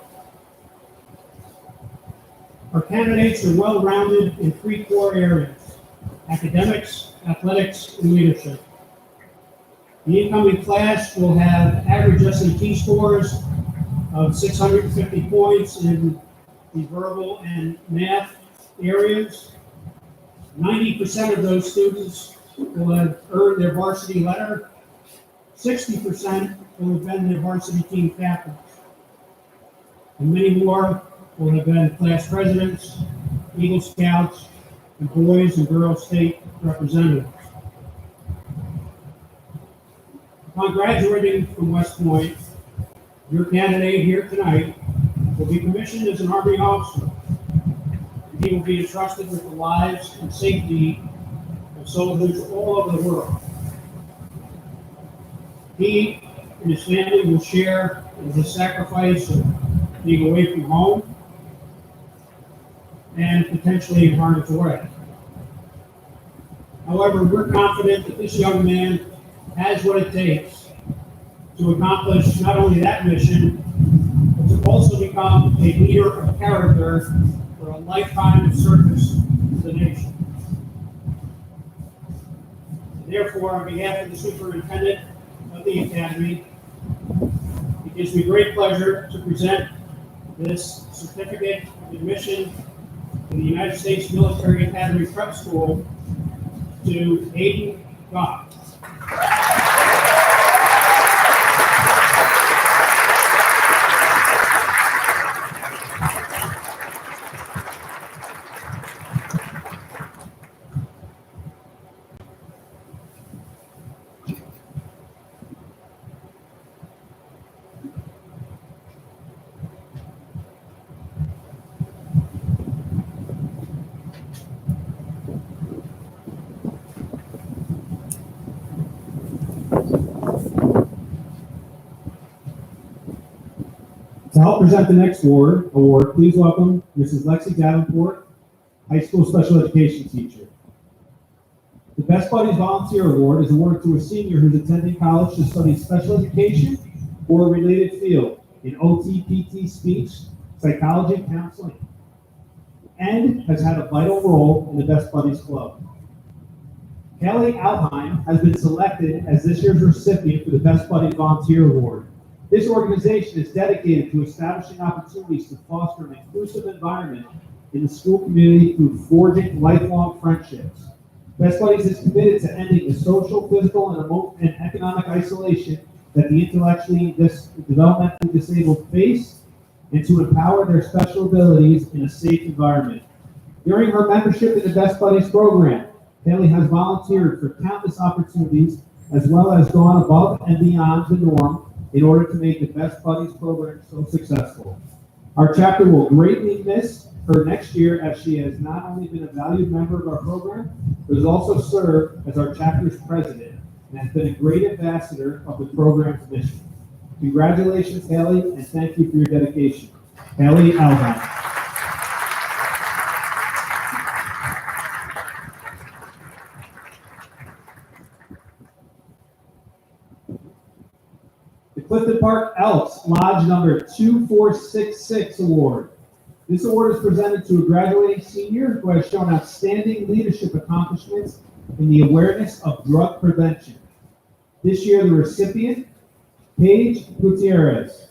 Our candidates are well-rounded in 3 core areas: academics, athletics, and leadership. The incoming class will have average SAT scores of 650 points in the verbal and math areas. 90% of those students will have earned their varsity letter. 60% will have been their varsity team captains. And many more will have been class presidents, Eagle Scouts, and Boys and Girls State representatives. Upon graduating from West Point, your candidate here tonight will be commissioned as an Army officer. He will be entrusted with the lives and safety of soldiers all over the world. He and his family will share in the sacrifice of being away from home and potentially in harm's way. However, we're confident that this young man has what it takes to accomplish not only that mission, but to also become a leader of character for a lifetime of service to the nation. Therefore, on behalf of the superintendent of the Academy, it gives me great pleasure to present this certificate of admission to the United States Military Academy Prep School to Aiden Goff. To help present the next award, please welcome Mrs. Lexi Davenport, high school special education teacher. The Best Buddies Volunteer Award is awarded to a senior who's attending college to study special education or a related field in OT, PT, speech, psychology, counseling, and has had a vital role in the Best Buddies Club. Kelly Alheim has been selected as this year's recipient for the Best Buddies Volunteer Award. This organization is dedicated to establishing opportunities to foster an inclusive environment in the school community through forging lifelong friendships. Best Buddies is committed to ending the social, physical, and economic isolation that the intellectually and developmentally disabled face, and to empower their special abilities in a safe environment. During her membership in the Best Buddies program, Haley has volunteered for countless opportunities, as well as gone above and beyond the norm in order to make the Best Buddies program so successful. Our chapter will greatly miss her next year, as she has not only been a valued member of our program, but has also served as our chapter's president and has been a great ambassador of the program's mission. Congratulations, Haley, and thank you for your dedication. Haley Alheim. The Clifton Park Elks Lodge number 2466 award. This award is presented to a graduating senior who has shown outstanding leadership accomplishments in the awareness of drug prevention. This year, the recipient, Paige Gutierrez.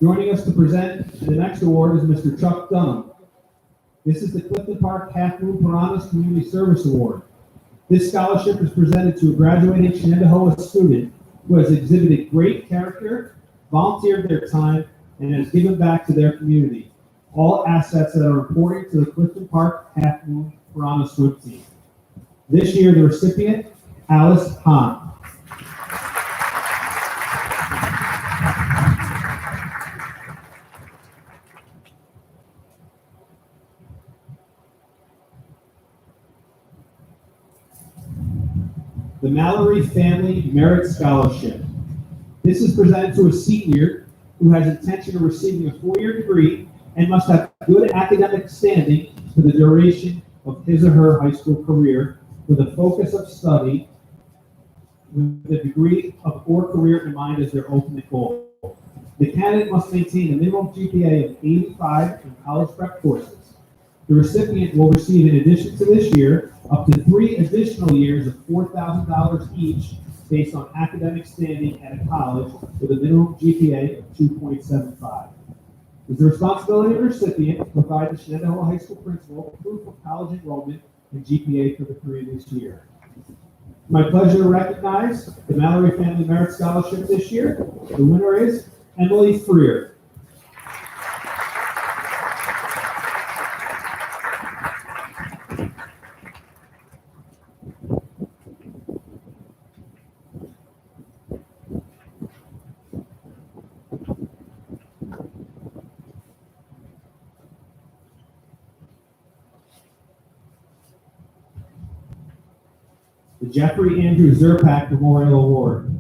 Joining us to present the next award is Mr. Chuck Dunham. This is the Clifton Park Half Moon Piranhas Community Service Award. This scholarship is presented to a graduating Shenendehowa student who has exhibited great character, volunteered their time, and has given back to their community. All assets that are important to the Clifton Park Half Moon Piranha swim team. This year, the recipient, Alice Hahn. The Mallory Family Merit Scholarship. This is presented to a senior who has intention of receiving a 4-year degree and must have good academic standing for the duration of his or her high school career, with a focus of study with the degree of or career in mind as their ultimate goal. The candidate must maintain a minimum GPA of 85 in college prep courses. The recipient will receive, in addition to this year, up to 3 additional years of $4,000 each based on academic standing at a college with a minimum GPA of 2.75. It is the responsibility of the recipient to provide the Shenendehowa High School principal proof of college enrollment and GPA for the previous year. My pleasure to recognize the Mallory Family Merit Scholarship this year. The winner is Emily Freer. Jeffrey Andrew Zerpak Memorial Award.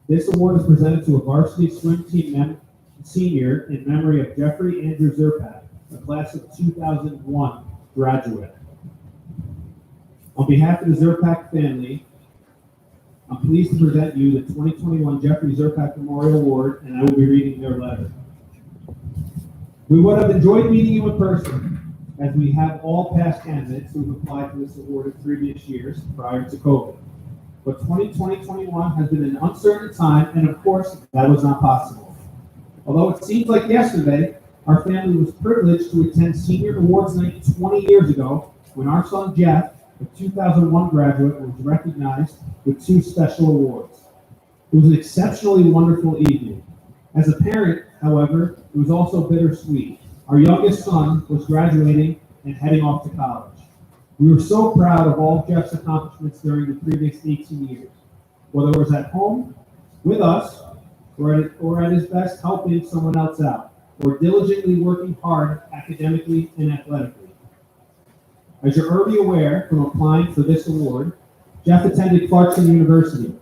This award is presented to a varsity swim team senior in memory of Jeffrey Andrew Zerpak, a class of 2001 graduate. On behalf of the Zerpak family, I'm pleased to present you the 2021 Jeffrey Zerpak Memorial Award, and I will be reading their letter. We would have enjoyed meeting you in person, as we have all past candidates who have applied for this award in previous years prior to COVID. But 2020-21 has been an uncertain time, and of course, that was not possible. Although it seems like yesterday, our family was privileged to attend Senior Awards Night 20 years ago, when our son Jeff, a 2001 graduate, was recognized with 2 special awards. It was an exceptionally wonderful evening. As a parent, however, it was also bittersweet. Our youngest son was graduating and heading off to college. We were so proud of all Jeff's accomplishments during the previous 18 years, whether it was at home, with us, or at his best helping someone else out, or diligently working hard academically and athletically. As you're already aware from applying for this award, Jeff attended Clarkson University.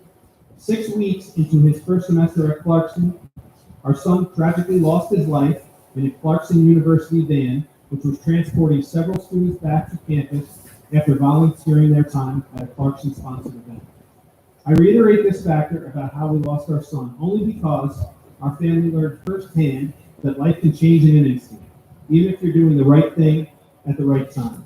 6 weeks into his first semester at Clarkson, our son tragically lost his life in a Clarkson University van, which was transporting several students back to campus after volunteering their time at a Clarkson-sponsored event. I reiterate this factor about how we lost our son only because our family learned firsthand that life can change in an instant, even if you're doing the right thing at the right time.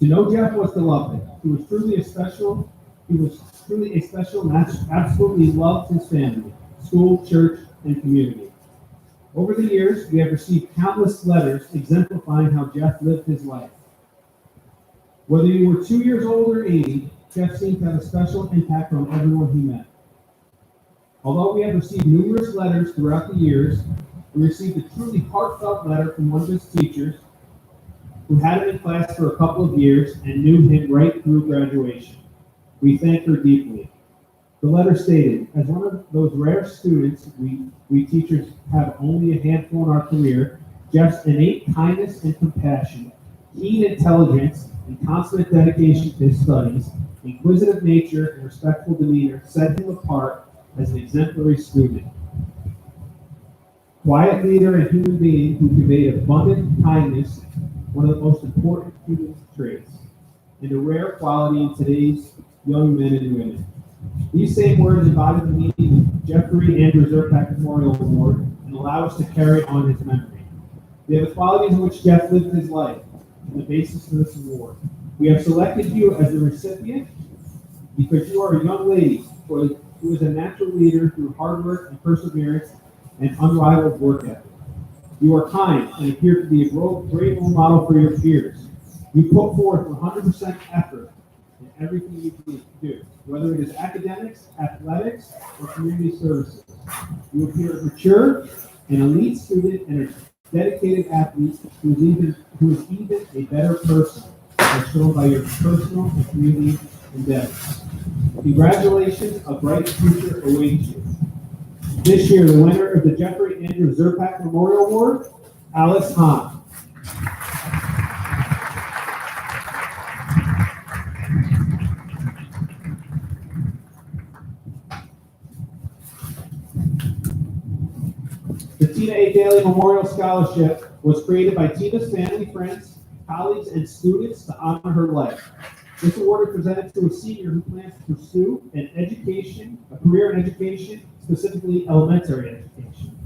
To know Jeff was to love him. He was truly a special and absolutely loved his family, school, church, and community. Over the years, we have received countless letters exemplifying how Jeff lived his life. Whether you were 2 years old or 80, Jeff seemed to have a special impact on everyone he met. Although we have received numerous letters throughout the years, we received a truly heartfelt letter from one of his teachers who had him in class for a couple of years and knew him right through graduation. We thank her deeply. The letter stated, as one of those rare students we teachers have only a handful in our career, Jeff's innate kindness and compassion, keen intelligence, and consummate dedication to his studies, inquisitive nature, and respectful demeanor set him apart as an exemplary student. Quiet leader and human being who conveyed abundant kindness, one of the most important human traits, and a rare quality in today's young men and women. These same words embody the meaning of Jeffrey Andrew Zerpak Memorial Award and allow us to carry on his memory. They are the qualities in which Jeff lived his life and the basis for this award. We have selected you as the recipient because you are a young lady who is a natural leader through hard work and perseverance and unrivaled work ethic. You are kind and appear to be a great role model for your peers. You put forth 100% effort in everything you do, whether it is academics, athletics, or community services. You appear mature, an elite student, and a dedicated athlete who is even a better person, as shown by your personal and community endeavors. Congratulations, a bright future awaits you. This year, the winner of the Jeffrey Andrew Zerpak Memorial Award, Alice Hahn. The Tina A. Daly Memorial Scholarship was created by Tina's family, friends, colleagues, and students to honor her life. This award is presented to a senior who plans to pursue a career in education, specifically elementary education.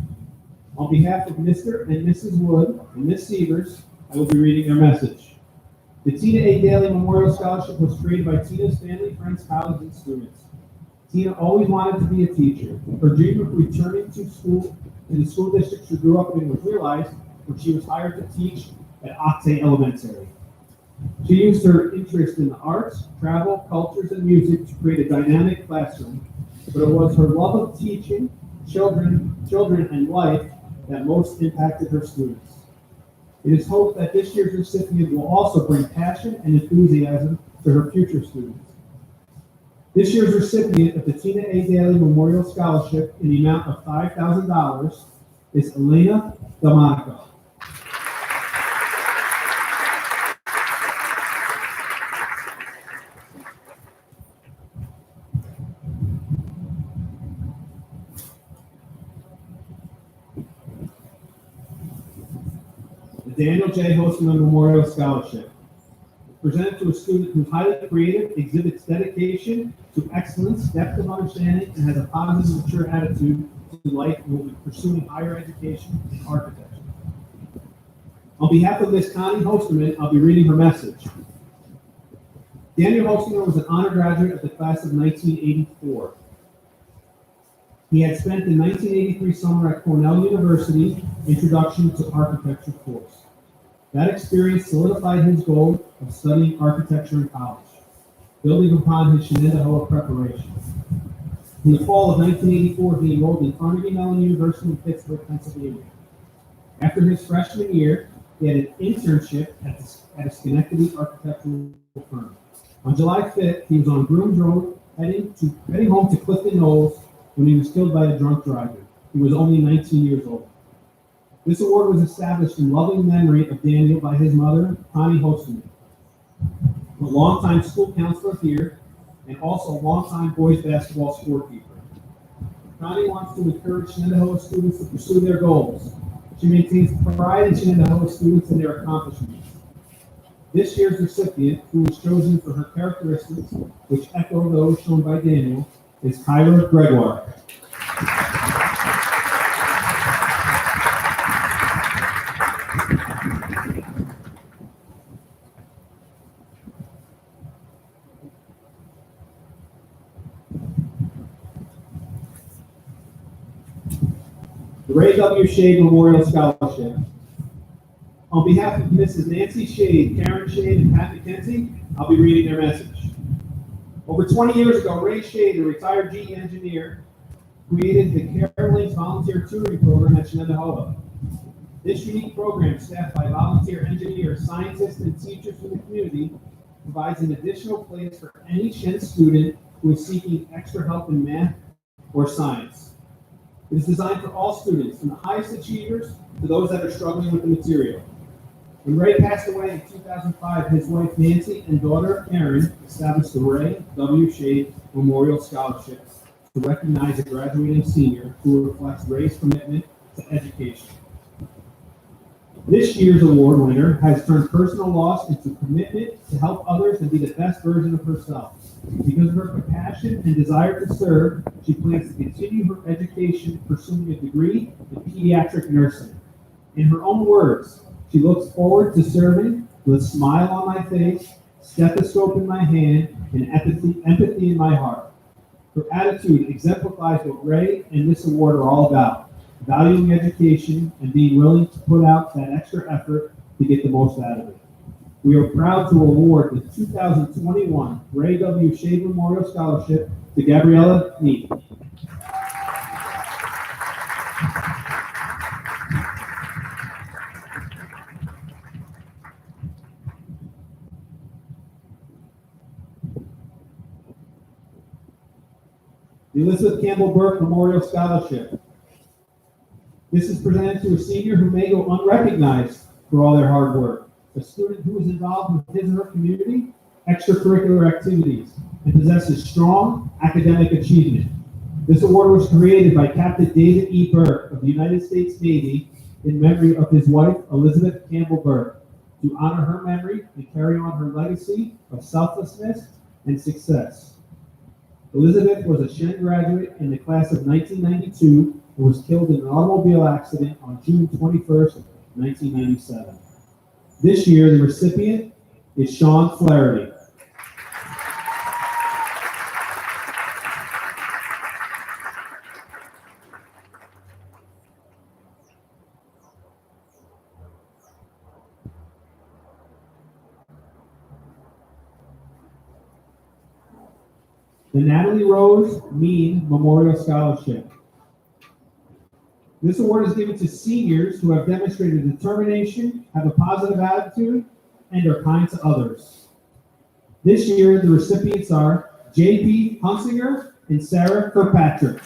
On behalf of Mr. and Mrs. Wood and Ms. Sievers, I will be reading their message. The Tina A. Daly Memorial Scholarship was created by Tina's family, friends, colleagues, and students. Tina always wanted to be a teacher. Her dream of returning to school in the school district she grew up in was realized when she was hired to teach at Octay Elementary. She used her interest in the arts, travel, cultures, and music to create a dynamic classroom, but it was her love of teaching children, and life that most impacted her students. It is hoped that this year's recipient will also bring passion and enthusiasm to her future students. This year's recipient of the Tina A. Daly Memorial Scholarship in the amount of $5,000 is Elena Delmonico. Daniel J. Hostman Memorial Scholarship. Presented to a student who's highly creative, exhibits dedication to excellence, depth of understanding, and has a positive, mature attitude to life and will be pursuing higher education in architecture. On behalf of Ms. Connie Hosterman, I'll be reading her message. Daniel Hosterman was an honor graduate of the class of 1984. He had spent the 1983 summer at Cornell University Introduction to Architecture course. That experience solidified his goal of studying architecture in college, building upon his Shenendehowa preparation. In the fall of 1984, he enrolled in Carnegie Mellon University in Pittsburgh, Pennsylvania. After his freshman year, he had an internship at a Schenectady architectural firm. On July 5th, he was on Grooms Road heading home to Clifton Knolls when he was killed by a drunk driver. He was only 19 years old. This award was established in loving memory of Daniel by his mother, Connie Hosterman, a longtime school counselor here and also a longtime boys basketball scorekeeper. Connie wants to encourage Shenendehowa students to pursue their goals. She maintains pride in Shenendehowa students and their accomplishments. This year's recipient, who was chosen for her characteristics, which echo those shown by Daniel, is Kyra Gregoire. The Ray W. Shade Memorial Scholarship. On behalf of Mrs. Nancy Shade, Karen Shade, and Pat McKenzie, I'll be reading their message. Over 20 years ago, Ray Shade, a retired GE engineer, created the Carolines Volunteer Tutoring Program at Shenendehowa. This unique program, staffed by volunteer engineers, scientists, and teachers from the community, provides an additional place for any Shen student who is seeking extra help in math or science. It is designed for all students, from the highest achievers to those that are struggling with the material. When Ray passed away in 2005, his wife Nancy and daughter Karen established the Ray W. Shade Memorial Scholarship to recognize a graduating senior who reflects Ray's commitment to education. This year's award winner has turned personal loss into commitment to help others and be the best version of herself. Because of her compassion and desire to serve, she plans to continue her education, pursuing a degree in pediatric nursing. In her own words, she looks forward to serving with a smile on my face, stethoscope in my hand, and empathy in my heart. Her attitude exemplifies what Ray and this award are all about: valuing education and being willing to put out that extra effort to get the most out of it. We are proud to award the 2021 Ray W. Shade Memorial Scholarship to Gabriella Neat. The Elizabeth Campbell Burke Memorial Scholarship. This is presented to a senior who may go unrecognized for all their hard work, a student who is involved with his or her community, extracurricular activities, and possesses strong academic achievement. This award was created by Captain David E. Burke of the United States Navy in memory of his wife, Elizabeth Campbell Burke, to honor her memory and carry on her legacy of selflessness and success. Elizabeth was a Shen graduate in the class of 1992 and was killed in an automobile accident on June 21st, 1997. This year, the recipient is Sean Flaherty. The Natalie Rose Mean Memorial Scholarship. This award is given to seniors who have demonstrated determination, have a positive attitude, and are kind to others. This year, the recipients are J.P. Hunsinger and Sarah Kirkpatrick.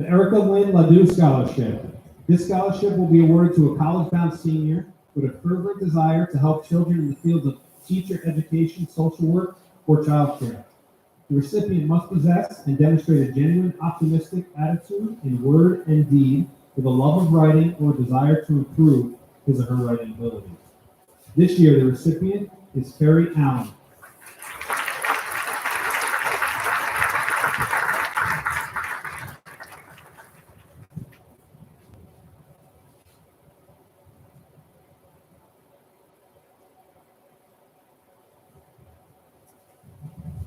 The Erica Lynn Ledoux Scholarship. This scholarship will be awarded to a college-bound senior with a fervent desire to help children in the fields of teacher education, social work, or childcare. The recipient must possess and demonstrate a genuine optimistic attitude in word and deed with a love of writing or desire to improve his or her writing abilities. This year, the recipient is Carrie Allen.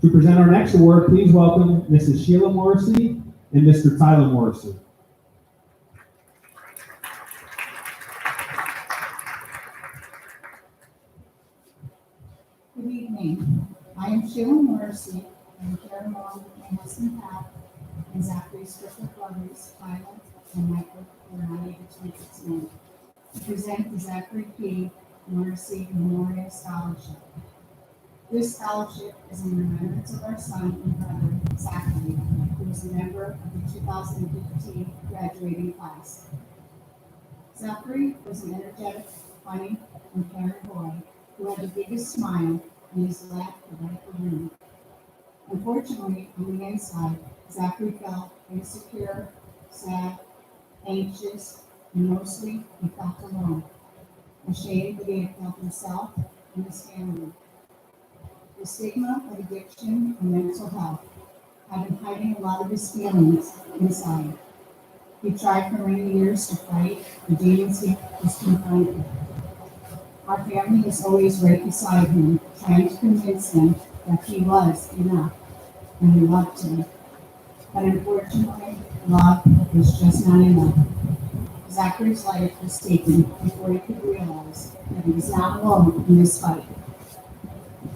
To present our next award, please welcome Mrs. Sheila Morrissey and Mr. Tyler Morrissey. Good evening. I am Sheila Morrissey. I'm here along with my husband Pat and Zachary's Strickler brothers, Tyler and Michael, who are not able to make it tonight, to present the Zachary P. Morrissey Memorial Scholarship. This scholarship is in remembrance of our son and brother, Zachary, who is a member of the 2015 graduating class. Zachary was an energetic, funny, and caring boy who had the biggest smile and his laugh could light the room. Unfortunately, on the inside, Zachary felt insecure, sad, anxious, and mostly he felt alone, ashamed that he had failed himself and his family. The stigma of addiction and mental health had been hiding a lot of his feelings inside. He tried for many years to fight the demons he was confronted. Our family was always right beside him, trying to convince him that he was enough and he loved him. But unfortunately, love was just not enough. Zachary's life was taken before he could realize that he was not alone in this fight.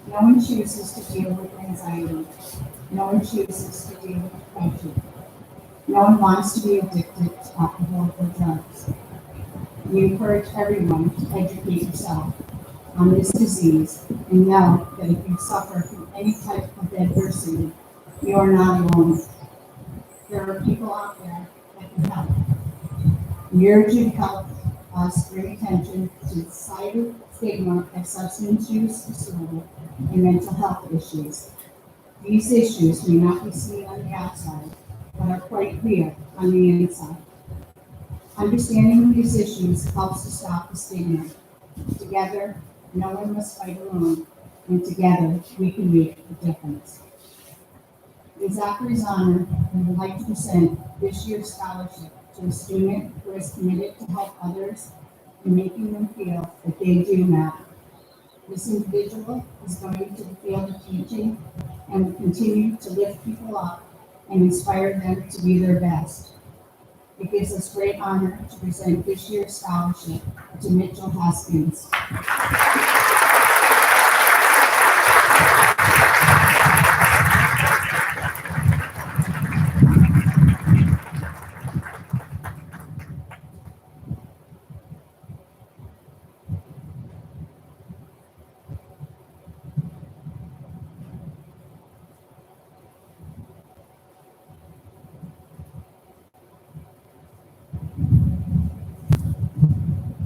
No one chooses to deal with anxiety. No one chooses to deal with depression. No one wants to be addicted to alcohol or drugs. We encourage everyone to educate yourself on this disease and know that if you suffer from any type of adversity, you are not alone. There are people out there that can help. We urge you to help us bring attention to the societal stigma of substance use disorder and mental health issues. These issues may not be seen on the outside, but are quite clear on the inside. Understanding these issues helps to stop the stigma. Together, no one must fight alone, and together we can make a difference. In Zachary's honor, we would like to present this year's scholarship to a student who is committed to help others and making them feel that they do matter. This individual is going into the field of teaching and will continue to lift people up and inspire them to be their best. It gives us great honor to present this year's scholarship to Mitchell Haskins.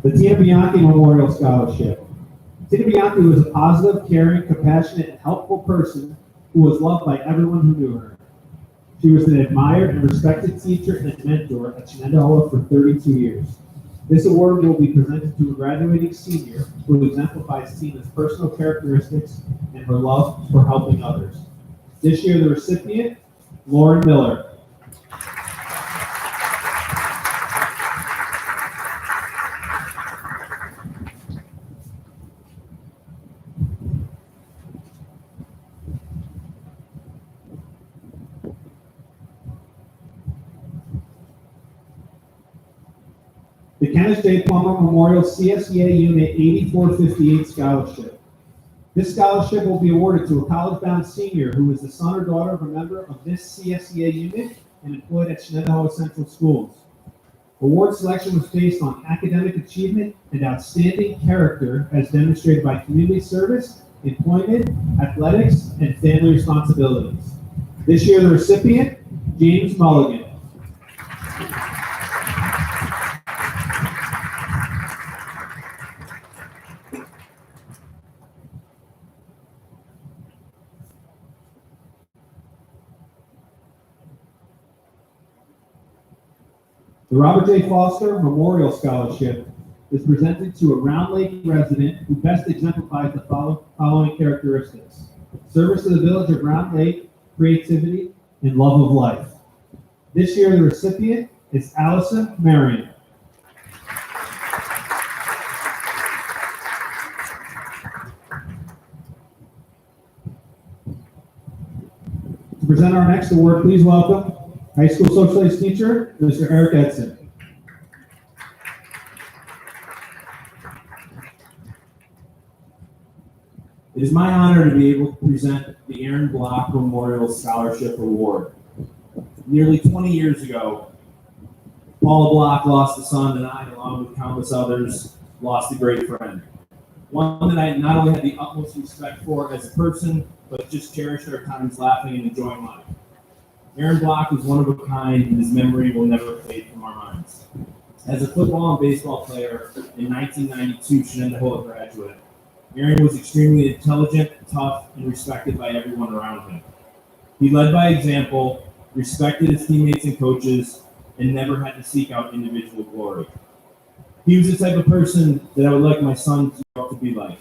The Tina Bianchi Memorial Scholarship. Tina Bianchi was a positive, caring, compassionate, and helpful person who was loved by everyone who knew her. She was an admired and respected teacher and mentor at Shenendehowa for 32 years. This award will be presented to a graduating senior who exemplifies Tina's personal characteristics and her love for helping others. This year, the recipient, Lauren Miller. The Kenneth J. Plummer Memorial CSEA Unit 8458 Scholarship. This scholarship will be awarded to a college-bound senior who is the son or daughter of a member of this CSEA unit and employed at Shenendehowa Central Schools. Award selection was based on academic achievement and outstanding character as demonstrated by community service, employment, athletics, and family responsibilities. This year, the recipient, James Mulligan. The Robert J. Foster Memorial Scholarship is presented to a Round Lake resident who best exemplifies the following characteristics: service to the village of Round Lake, creativity, and love of life. This year, the recipient is Allison Marion. To present our next award, please welcome high school social studies teacher, Mr. Eric Edson. It is my honor to be able to present the Aaron Block Memorial Scholarship Award. Nearly 20 years ago, Paula Block lost a son, and I, along with countless others, lost a great friend. One that I not only had the utmost respect for as a person, but just cherished our times laughing and enjoying life. Aaron Block was one of a kind, and his memory will never fade from our minds. As a football and baseball player and 1992 Shenendehowa graduate, Aaron was extremely intelligent, tough, and respected by everyone around him. He led by example, respected his teammates and coaches, and never had to seek out individual glory. He was the type of person that I would like my son to grow up to be like.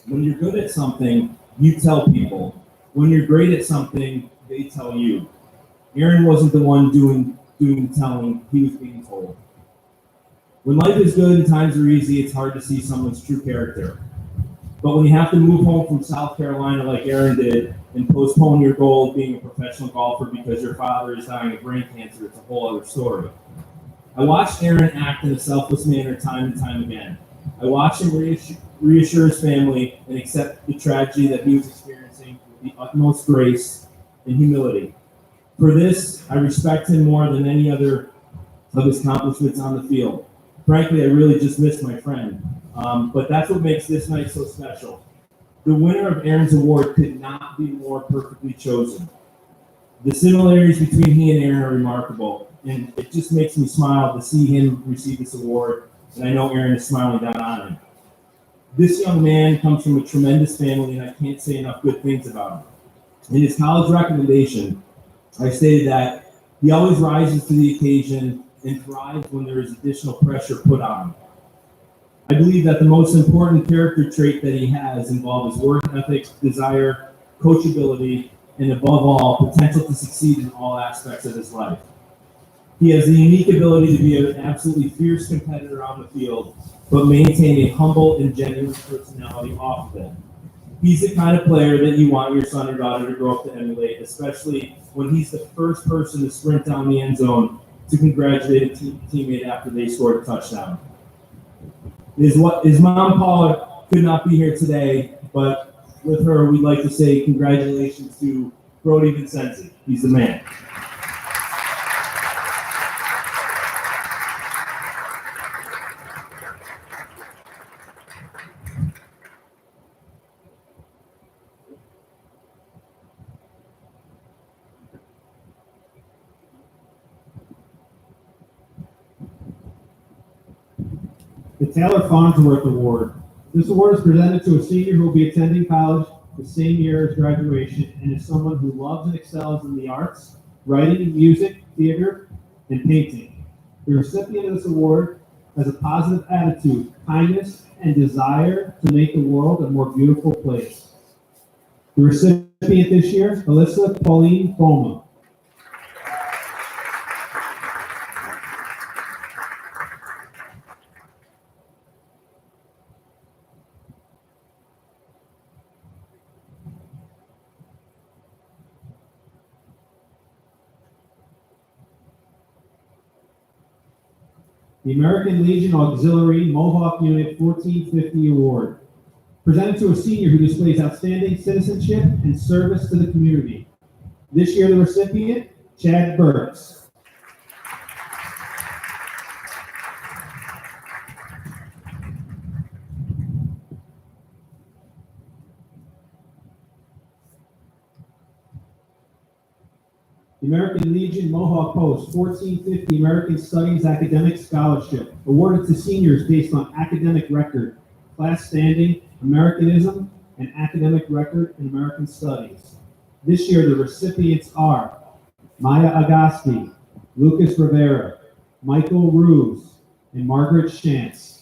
When you're good at something, you tell people. When you're great at something, they tell you. Aaron wasn't the one doing telling, he was being told. When life is good and times are easy, it's hard to see someone's true character. But when you have to move home from South Carolina like Aaron did and postpone your goal of being a professional golfer because your father is dying of brain cancer, it's a whole other story. I watched Aaron act in a selfless manner time and time again. I watched him reassure his family and accept the tragedy that he was experiencing with the utmost grace and humility. For this, I respect him more than any other of his accomplishments on the field. Frankly, I really just miss my friend. But that's what makes this night so special. The winner of Aaron's award could not be more perfectly chosen. The similarities between he and Aaron are remarkable, and it just makes me smile to see him receive this award, and I know Aaron is smiling down on him. This young man comes from a tremendous family, and I can't say enough good things about him. In his college recommendation, I stated that he always rises to the occasion and thrives when there is additional pressure put on him. I believe that the most important character trait that he has involves work ethic, desire, coachability, and above all, potential to succeed in all aspects of his life. He has the unique ability to be an absolutely fierce competitor on the field, but maintain a humble and genuine personality off of it. He's the kind of player that you want your son or daughter to grow up to emulate, especially when he's the first person to sprint down the end zone to congratulate a teammate after they scored a touchdown. His mom, Paula, could not be here today, but with her, we'd like to say congratulations to Brody Vincenzi. He's the man. The Taylor Farnsworth Award. This award is presented to a senior who will be attending college the same year as graduation and is someone who loves and excels in the arts, writing, music, theater, and painting. The recipient of this award has a positive attitude, kindness, and desire to make the world a more beautiful place. The recipient this year, Alyssa Pauline Boma. The American Legion Auxiliary Mohawk Unit 1450 Award, presented to a senior who displays outstanding citizenship and service to the community. This year, the recipient, Chad Burks. The American Legion Mohawk Post 1450 American Studies Academic Scholarship, awarded to seniors based on academic record, class standing, Americanism, and academic record in American Studies. This year, the recipients are Maya Agassi, Lucas Rivera, Michael Ruse, and Margaret Shantz.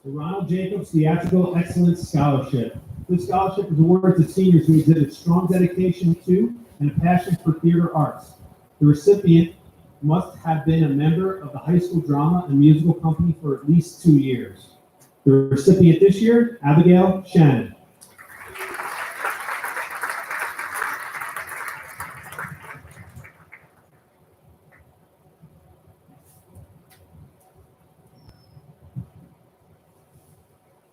The Ronald Jacobs Theatrical Excellence Scholarship. This scholarship is awarded to seniors who exhibit strong dedication to and a passion for theater arts. The recipient must have been a member of the high school drama and musical company for at least 2 years. The recipient this year, Abigail Shannon.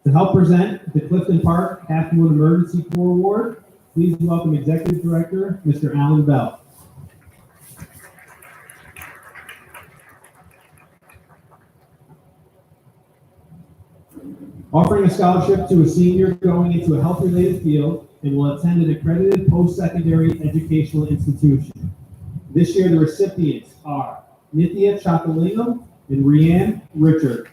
To help present the Clifton Park Half-Moon Emergency Corps Award, please welcome Executive Director, Mr. Alan Bell. Offering a scholarship to a senior going into a health-related field and will attend an accredited post-secondary educational institution. This year, the recipients are Nithya Chakalingam and Rianne Richard.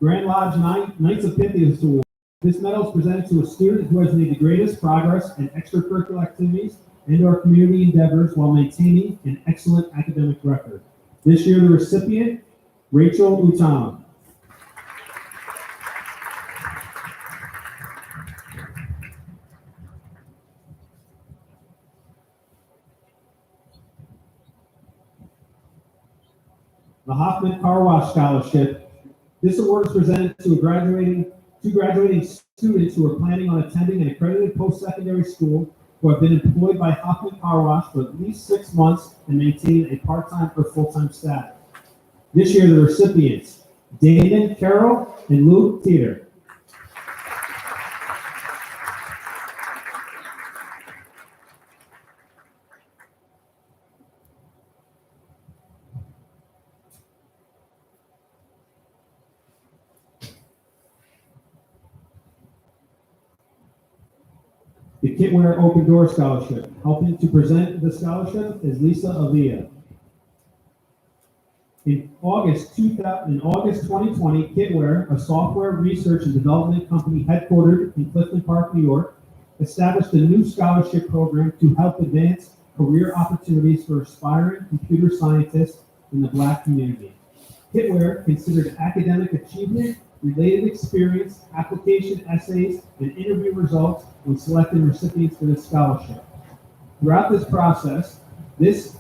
Grand Lodge Knights of Pythias Award. This medal is presented to a student who has made the greatest progress in extracurricular activities and our community endeavors while maintaining an excellent academic record. This year, the recipient, Rachel Utama. The Hoffman Car Wash Scholarship. This award is presented to graduating students who are planning on attending an accredited post-secondary school who have been employed by Hoffman Car Wash for at least 6 months and maintain a part-time or full-time status. This year, the recipients, Damon Carroll and Luke Teeter. The Kitware Open Door Scholarship. Helping to present the scholarship is Lisa Avia. In August 2020, Kitware, a software research and development company headquartered in Clifton Park, New York, established a new scholarship program to help advance career opportunities for aspiring computer scientists in the Black community. Kitware considered academic achievement, related experience, application essays, and interview results when selecting recipients for this scholarship. Throughout this process, this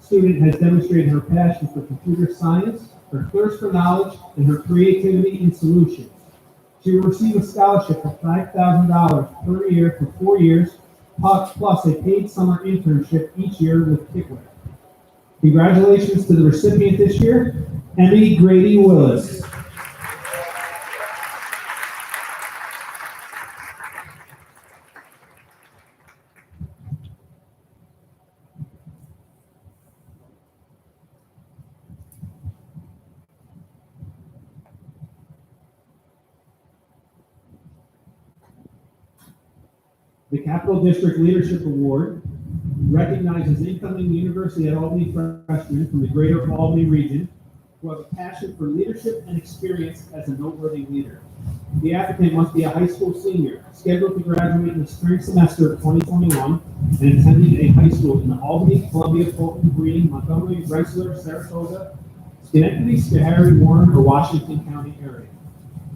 student has demonstrated her passion for computer science, her thirst for knowledge, and her creativity in solutions. She will receive a scholarship of $5,000 per year for 4 years, plus a paid summer internship each year with Kitware. Congratulations to the recipient this year, Emmy Grady Willis. The Capital District Leadership Award recognizes incoming University at Albany freshmen from the greater Albany region who have a passion for leadership and experience as a noteworthy leader. The applicant must be a high school senior, scheduled to graduate in the spring semester of 2021, and attending a high school in the Albany, Columbia, Fulton, Greene, Montgomery, Rensselaer, Sarasota, Schenectady, Schoharie, Warren, or Washington County area.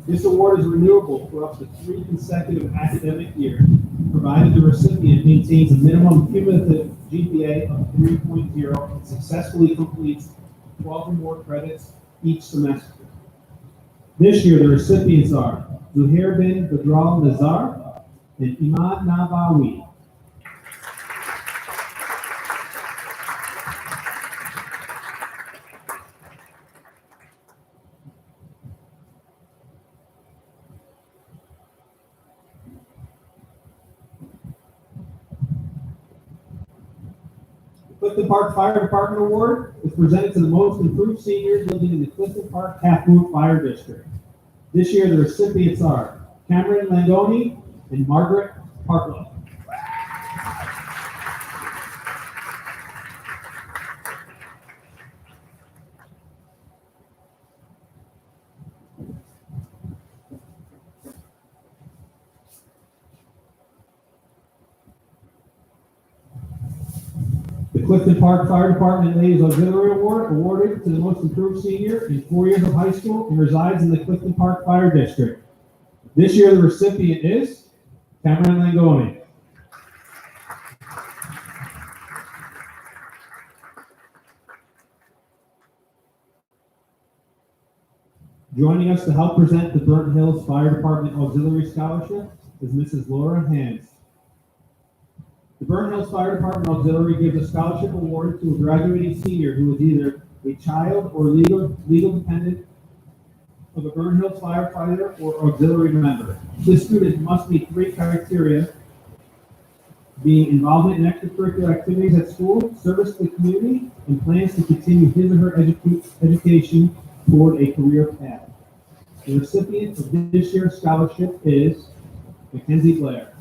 This award is renewable for up to 3 consecutive academic years, provided the recipient maintains a minimum cumulative GPA of 3.0 and successfully completes 12 or more credits each semester. This year, the recipients are Zuhair bin Badral Nazar and Imad Nabawi. Clifton Park Fire Department Award is presented to the most improved seniors living in the Clifton Park Half-Moon Fire District. This year, the recipients are Cameron Langoni and Margaret Partlow. The Clifton Park Fire Department Ladies Auxiliary Award awarded to the most improved senior in 4 years of high school and resides in the Clifton Park Fire District. This year, the recipient is Cameron Langoni. Joining us to help present the Burton Hills Fire Department Auxiliary Scholarship is Mrs. Laura Hans. The Burton Hills Fire Department Auxiliary gives a scholarship award to a graduating senior who is either a child or legal dependent of a Burton Hills firefighter or auxiliary member. This student must meet 3 criteria: being involvement in extracurricular activities at school, service to the community, and plans to continue his or her education toward a career path. The recipient of this year's scholarship is Mackenzie Blair.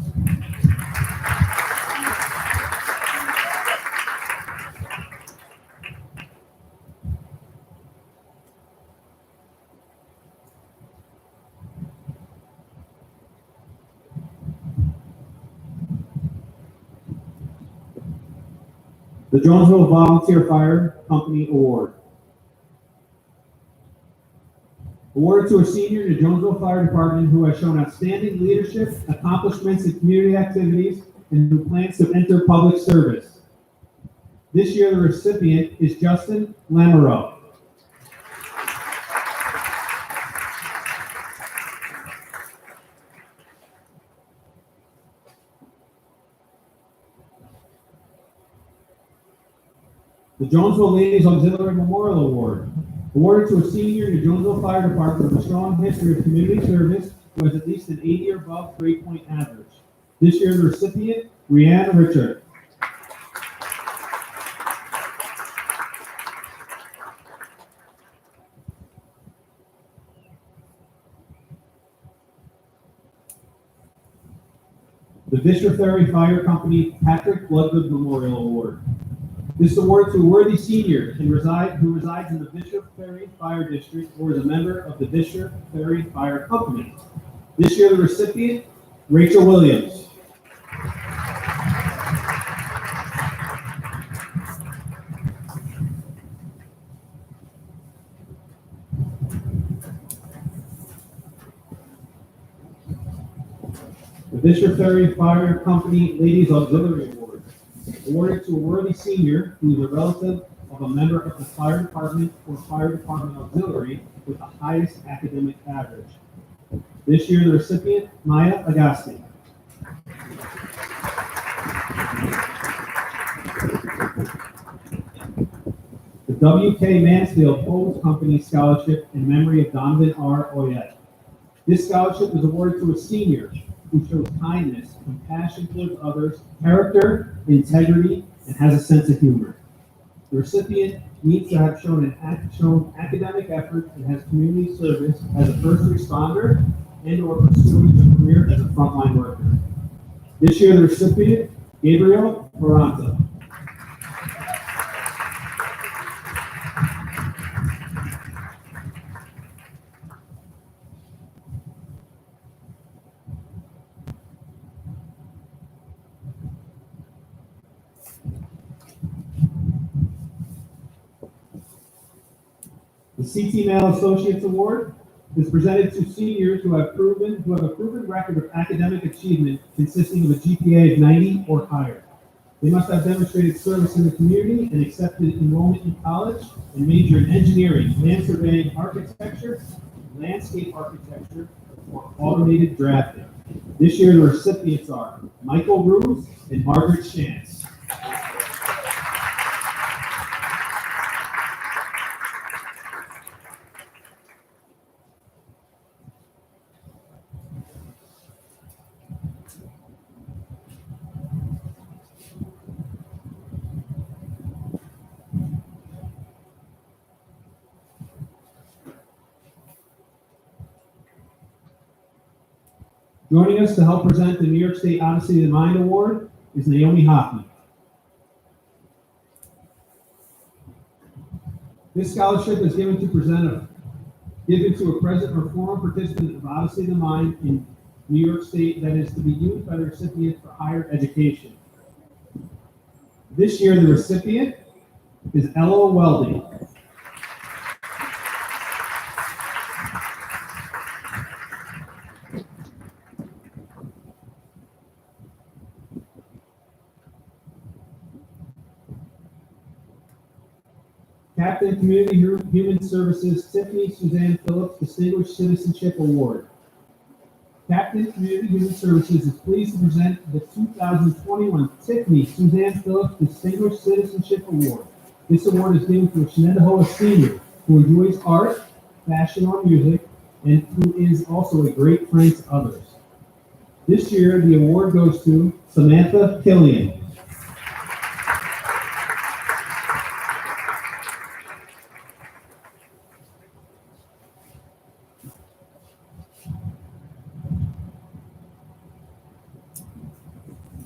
The Jonesville Volunteer Fire Company Award. Awarded to a senior in the Jonesville Fire Department who has shown outstanding leadership, accomplishments in community activities, and who plans to enter public service. This year, the recipient is Justin Lamoureux. The Jonesville Ladies Auxiliary Memorial Award, awarded to a senior in the Jonesville Fire Department with a strong history of community service who has at least an 80 or above grade-point average. This year, the recipient, Rianne Richard. The Vista Ferry Fire Company Patrick Bloodgood Memorial Award. This is awarded to a worthy senior who resides in the Bishop Ferry Fire District or is a member of the Bishop Ferry Fire Company. This year, the recipient, Rachel Williams. The Bishop Ferry Fire Company Ladies Auxiliary Award, awarded to a worthy senior who is a relative of a member of the fire department or fire department auxiliary with the highest academic average. This year, the recipient, Maya Agasti. The W.K. Mansfield Poles Company Scholarship in memory of Donovan R. Oyette. This scholarship is awarded to a senior who shows kindness, compassion towards others, character, integrity, and has a sense of humor. The recipient needs to have shown academic effort and has community service as a first responder and/or pursuing a career as a frontline worker. This year, the recipient, Gabriel Moranta. The CT Male Associates Award is presented to seniors who have a proven record of academic achievement consisting of a GPA of 90 or higher. They must have demonstrated service in the community and accepted enrollment in college and major in engineering, land surveying, architecture, landscape architecture, or automated drafting. This year, the recipients are Michael Ruse and Margaret Shantz. Joining us to help present the New York State Odyssey of the Mind Award is Naomi Hoffman. This scholarship is given to a present or former participant of Odyssey of the Mind in New York State that is to be used by the recipient for higher education. This year, the recipient is Ella Welding. Captain Community Human Services Tiffany Suzanne Phillips Distinguished Citizenship Award. Captain Community Human Services is pleased to present the 2021 Tiffany Suzanne Phillips Distinguished Citizenship Award. This award is given to a Shenendehowa senior who enjoys art, fashion, or music, and who is also a great friend to others. This year, the award goes to Samantha Killian.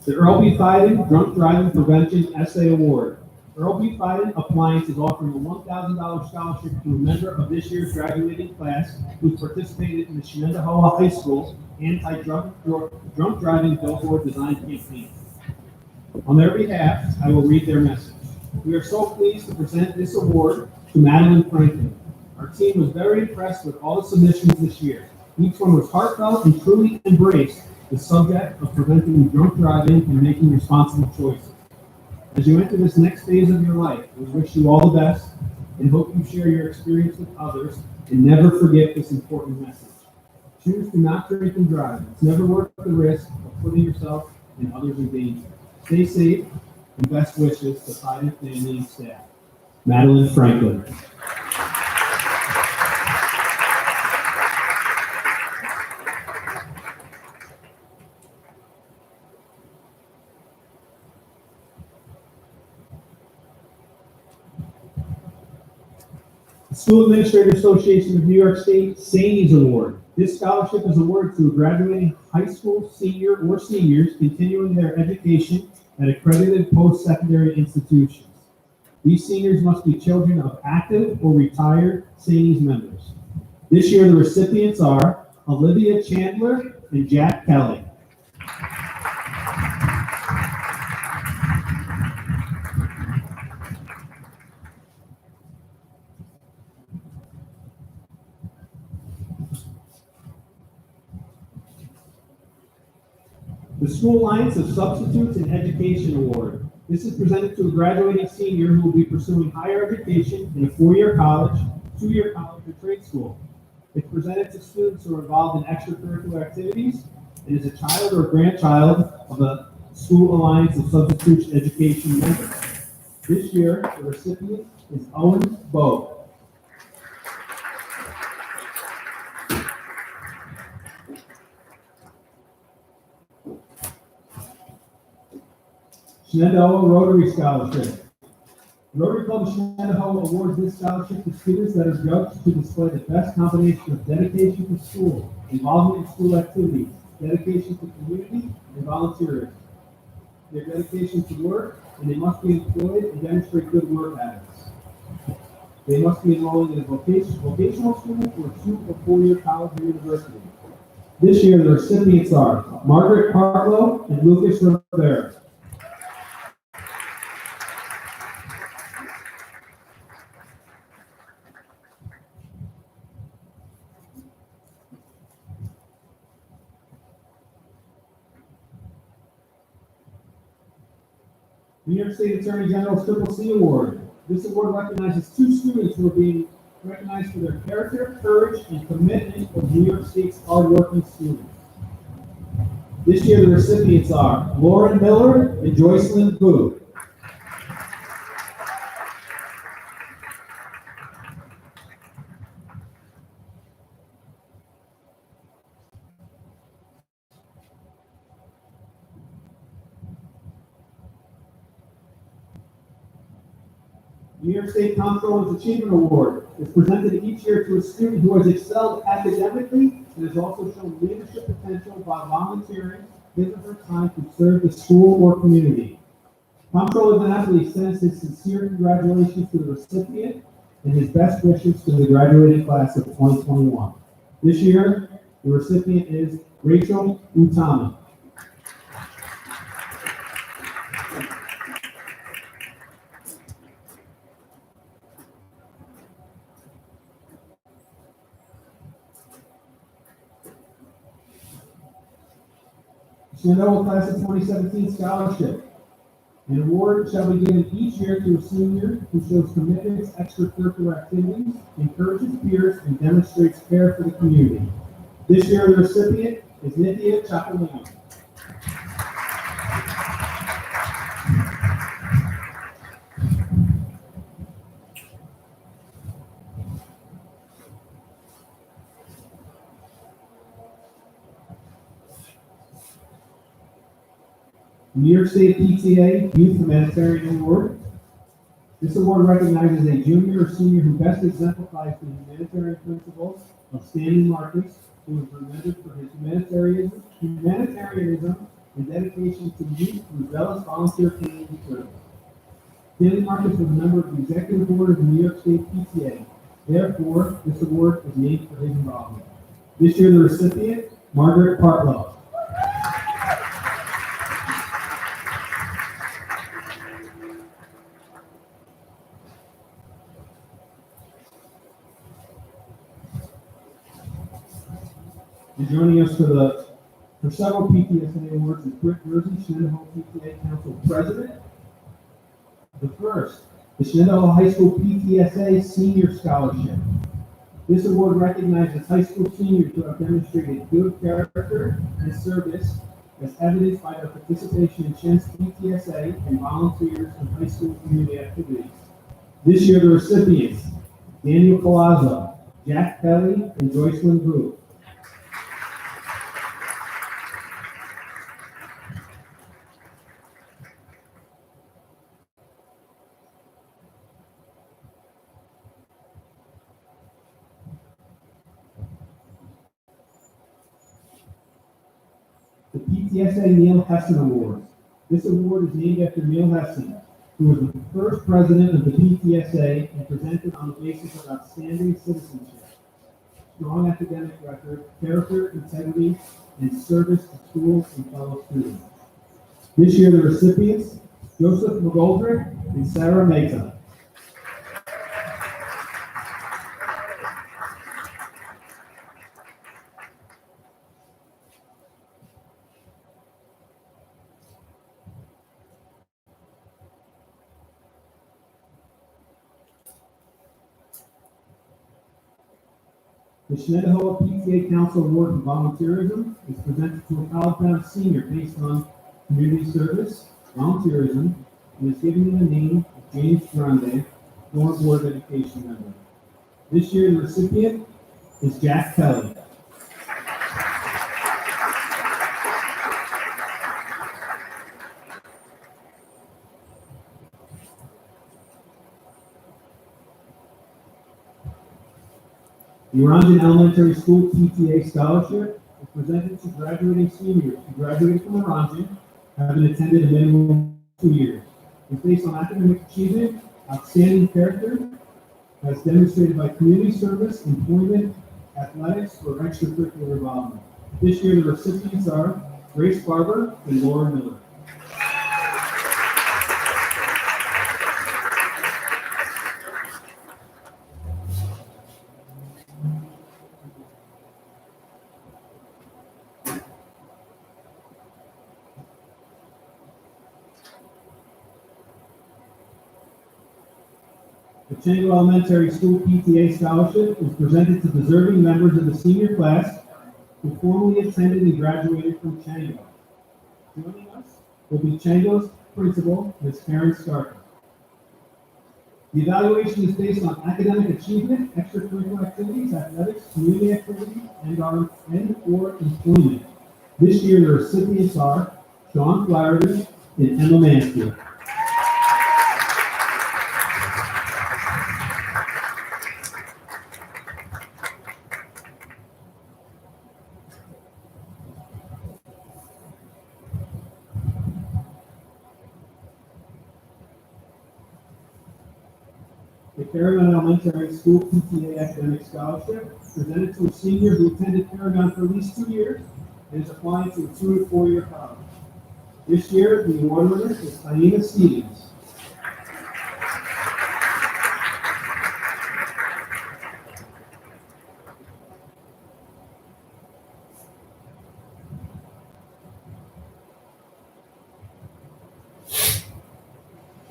The Earl B. Fiden Drunk Driving Prevention Essay Award. Earl B. Fiden Appliance is offering a $1,000 scholarship to a member of this year's graduating class who participated in the Shenendehowa High School anti-drunk driving billboard design campaign. On their behalf, I will read their message. We are so pleased to present this award to Madeline Franklin. Our team was very impressed with all the submissions this year. Each one was heartfelt and truly embraced the subject of preventing drunk driving and making responsible choices. As you enter this next phase of your life, we wish you all the best and hope you share your experience with others and never forget this important message. Choose to not drink and drive. It's never worth the risk of putting yourself and others in danger. Stay safe and best wishes to Fiden family and staff. Madeline Franklin. The School Administrator Association of New York State Seniors Award. This scholarship is awarded to a graduating high school senior or seniors continuing their education at accredited post-secondary institutions. These seniors must be children of active or retired Seniors members. This year, the recipients are Olivia Chandler and Jack Kelly. The School Alliance of Substitutes in Education Award. This is presented to a graduating senior who will be pursuing higher education in a 4-year college, 2-year college, or trade school. It's presented to students who are involved in extracurricular activities and is a child or grandchild of a School Alliance of Substitutes Education member. This year, the recipient is Owen Bowe. Shenendehowa Rotary Scholarship. Rotary Club of Shenendehowa awards this scholarship to students that are judged to display the best combination of dedication to school, involvement in school activities, dedication to community, and volunteerism. Their dedication to work, and they must be employed and demonstrate good work habits. They must be enrolled in a vocational school or 2 or 4-year college or university. This year, the recipients are Margaret Hartlow and Lucas Rivera. New York State Attorney General's Triple C Award. This award recognizes 2 students who are being recognized for their character, courage, and commitment of New York State's hardworking students. This year, the recipients are Lauren Miller and Joycelyn Booth. New York State Comptroller's Achievement Award is presented each year to a student who has excelled academically and has also shown leadership potential by volunteering his or her time to serve the school or community. Comptroller Napoli sends his sincere congratulations to the recipient and his best wishes to the graduating class of 2021. This year, the recipient is Rachel Utami. Shenendehowa Class of 2017 Scholarship. An award shall be given each year to a senior who shows commitment to extracurricular activities, encourages peers, and demonstrates care for the community. This year, the recipient is Nithya Chakalingam. New York State PTA Youth Humanitarian Award. This award recognizes a junior or senior who best exemplifies the humanitarian principles of Stanley Marcus, who is remembered for his humanitarianism and dedication to youth through zealous volunteer community service. Stanley Marcus was a member of the executive board of the New York State PTA. Therefore, this award is named for his involvement. This year, the recipient, Margaret Partlow. And joining us for several PTSA awards is Britt Jersey, Shenendehowa PTA Council President. The first, the Shenendehowa High School PTSA Senior Scholarship. This award recognizes high school seniors who have demonstrated good character and service as evidenced by their participation in Shen's PTSA and volunteers in high school community activities. This year, the recipients, Daniel Palazzo, Jack Kelly, and Joycelyn Booth. The PTSA Neil Hessen Award. This award is named after Neil Hessen, who was the first president of the PTSA and presented on the basis of outstanding citizenship, strong academic record, character, integrity, and service to schools and fellow students. This year, the recipients, Joseph McGoldrick and Sarah Mehta. The Shenendehowa PTA Council Award for Volunteerism is presented to a college-bound senior based on community service, volunteerism, and is given in the name of James Grande, former Board of Education member. This year, the recipient is Jack Kelly. The Orangeon Elementary School PTA Scholarship is presented to graduating seniors who graduated from Orangeon, having attended a minimum of 2 years. It's based on academic achievement, outstanding character, as demonstrated by community service, employment, athletics, or extracurricular involvement. This year, the recipients are Grace Barber and Laura Miller. The Chango Elementary School PTA Scholarship is presented to deserving members of the senior class who formerly attended and graduated from Chango. Joining us will be Chango's principal, Ms. Karen Starker. The evaluation is based on academic achievement, extracurricular activities, athletics, community activities, and/or employment. This year, the recipients are Sean Flaherty and Emma Mansfield. Paragon Elementary School PTA Academic Scholarship presented to a senior who attended Paragon for at least 2 years and is applying to a 2 to 4 year college. This year, the award winner is Aina Stevens.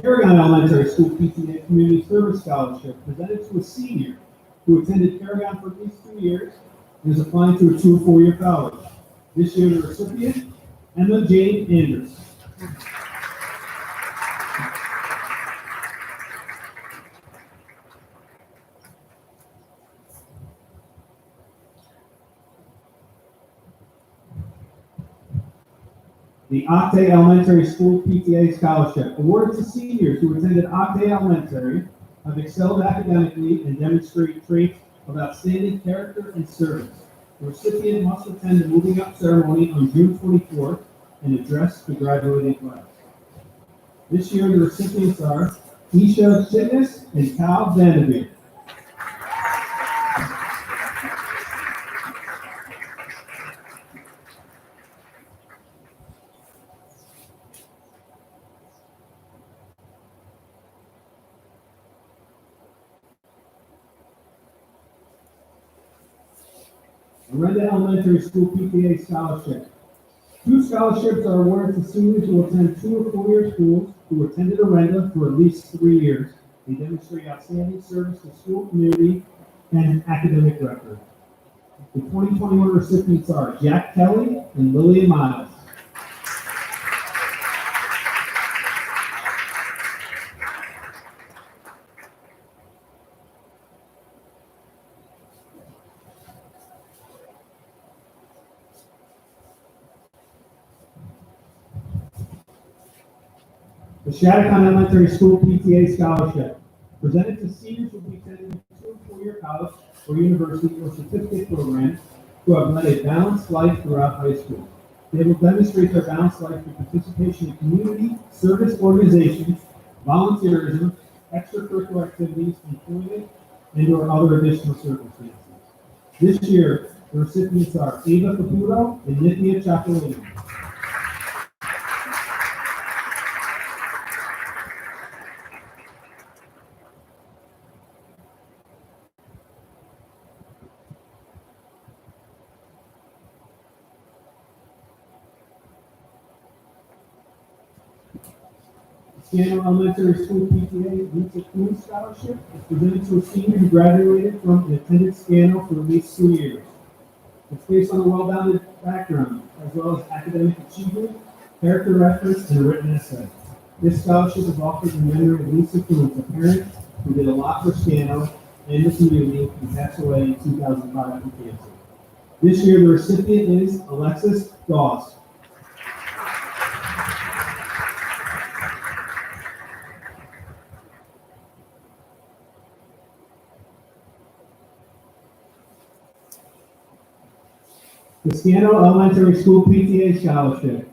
Paragon Elementary School PTA Community Service Scholarship presented to a senior who attended Paragon for at least 2 years and is applying to a 2 or 4 year college. This year, the recipient, Emma Jane Anderson. The Octay Elementary School PTA Scholarship, awarded to seniors who attended Octay Elementary, have excelled academically and demonstrate traits of outstanding character and service. The recipient must attend the moving up ceremony on June 24th and address the graduating class. This year, the recipients are Isha Chitnis and Cal Vanderbeek. Arenda Elementary School PTA Scholarship. 2 scholarships are awarded to seniors who attend 2 or 4 year schools who attended Arenda for at least 3 years. They demonstrate outstanding service to school community and academic record. The 2021 recipients are Jack Kelly and Lillian Miles. The Shattuckon Elementary School PTA Scholarship, presented to seniors who will be attending 2 or 4 year college or university or certificate program who have led a balanced life throughout high school. They will demonstrate their balanced life through participation in community, service organizations, volunteerism, extracurricular activities, employment, and/or other additional circumstances. This year, the recipients are Ava Caputo and Nithya Chapolino. Scano Elementary School PTA Lisa Kuhn Scholarship is presented to a senior who graduated from and attended Scano for at least 2 years. It's based on a well-rounded background, as well as academic achievement, character reference, and a written essay. This scholarship is offered in memory of Lisa Kuhn, a parent who did a lot for Scano and the community and passed away in 2005 from cancer. This year, the recipient is Alexis Dawes. The Scano Elementary School PTA Scholarship,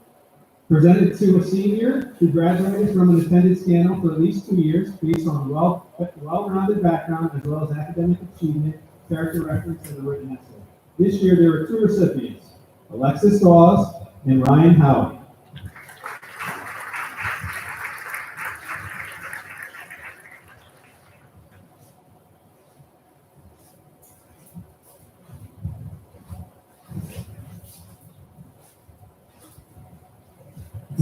presented to a senior who graduated from and attended Scano for at least 2 years, based on well-rounded background as well as academic achievement, character reference, and a written essay. This year, there were 2 recipients, Alexis Dawes and Ryan Howie.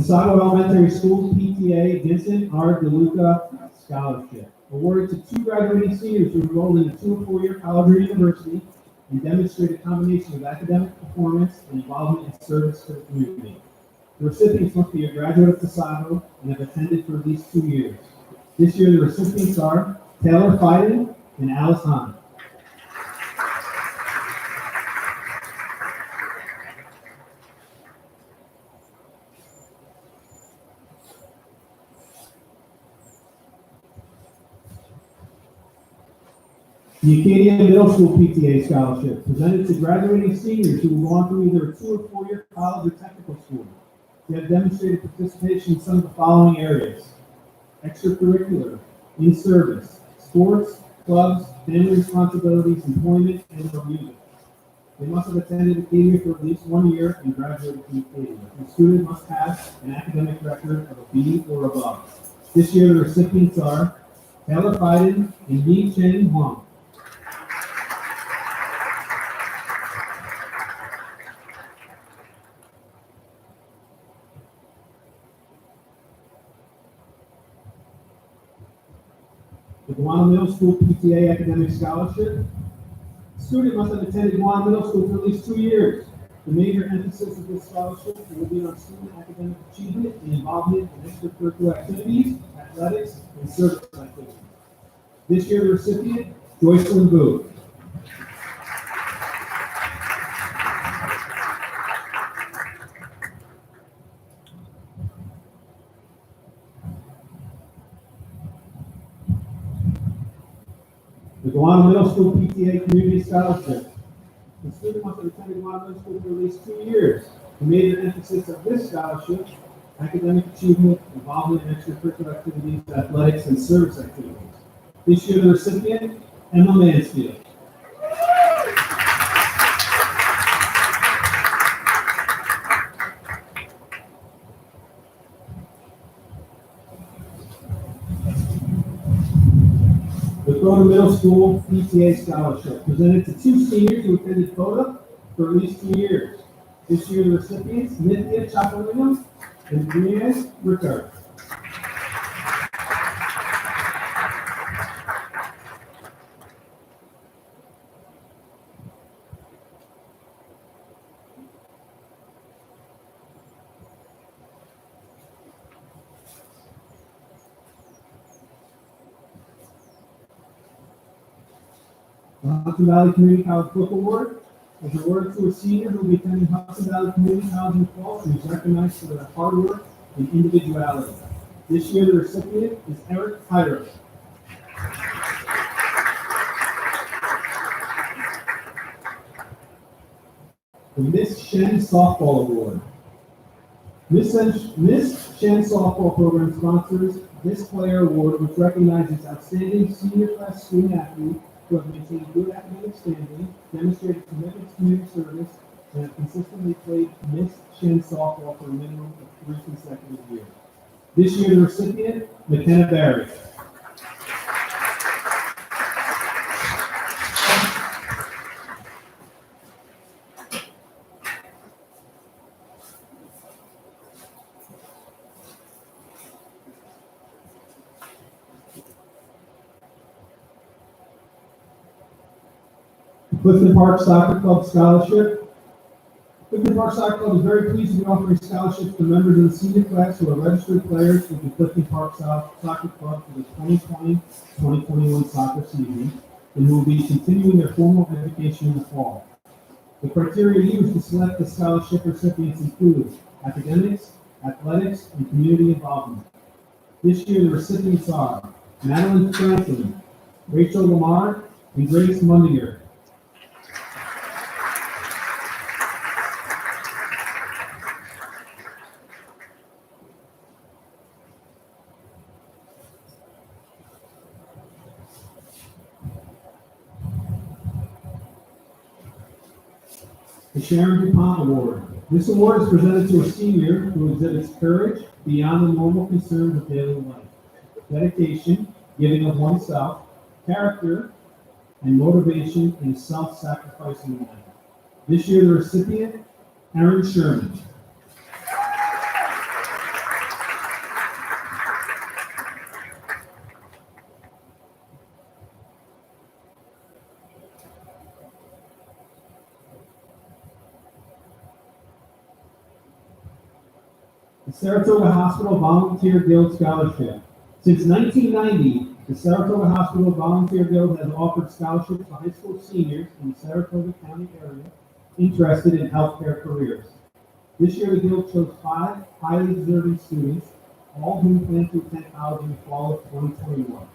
Sago Elementary School PTA Vincent R. DeLuca Scholarship, awarded to 2 graduating seniors who enrolled in a 2 or 4 year college or university and demonstrate a combination of academic performance and involvement in service to the community. The recipients must be a graduate of Sago and have attended for at least 2 years. This year, the recipients are Taylor Fiden and Alice Hahn. The Acadia Middle School PTA Scholarship, presented to graduating seniors who will go on to either a 2 or 4 year college or technical school. They have demonstrated participation in some of the following areas: extracurricular, in service, sports, clubs, family responsibilities, employment, and/or music. They must have attended academia for at least 1 year and graduated from academia. The student must have an academic record of a B or above. This year, the recipients are Taylor Biden and Yi Chen Huang. The Guana Middle School PTA Academic Scholarship. The student must have attended Guana Middle School for at least 2 years. The major emphasis of this scholarship will be on student academic achievement and involvement in extracurricular activities, athletics, and service activities. This year, the recipient, Joycelyn Booth. The Guana Middle School PTA Community Scholarship. The student must have attended Guana Middle School for at least 2 years. The major emphasis of this scholarship, academic achievement, involvement in extracurricular activities, athletics, and service activities. This year, the recipient, Emma Mansfield. The Crota Middle School PTA Scholarship, presented to 2 seniors who attended COTA for at least 2 years. This year, the recipients, Nithya Chakalingam and Brianne Rickard. The Hudson Valley Community College Book Award is awarded to a senior who will be attending Hudson Valley Community College in fall and is recognized for their hard work and individuality. This year, the recipient is Eric Tyler. The Miss Shen Softball Award. Miss Shen Softball Program sponsors this player award, which recognizes outstanding senior class student athletes who have maintained good academic standing, demonstrated commitment to community service, and have consistently played Miss Shen softball for a minimum of 3 consecutive years. This year, the recipient, McKenna Barry. Clifton Park Soccer Club Scholarship. Clifton Park Soccer Club is very pleased to be offering scholarships to members of the senior class who are registered players with the Clifton Park Soccer Club for the 2020-2021 soccer season, and who will be continuing their formal education in the fall. The criteria used to select the scholarship recipients include academics, athletics, and community involvement. This year, the recipients are Madeline Franklin, Rachel Lamar, and Grace Mundinger. The Sharon DuPont Award. This award is presented to a senior who exhibits courage beyond the normal concerns of daily life, dedication, giving of oneself, character, and motivation in a self-sacrificing manner. This year, the recipient, Aaron Sherman. The Saratoga Hospital Volunteer Guild Scholarship. Since 1990, the Saratoga Hospital Volunteer Guild has offered scholarships to high school seniors in the Saratoga County area interested in healthcare careers. This year, the Guild chose 5 highly deserving students, all who plan to attend college in the fall of 2021.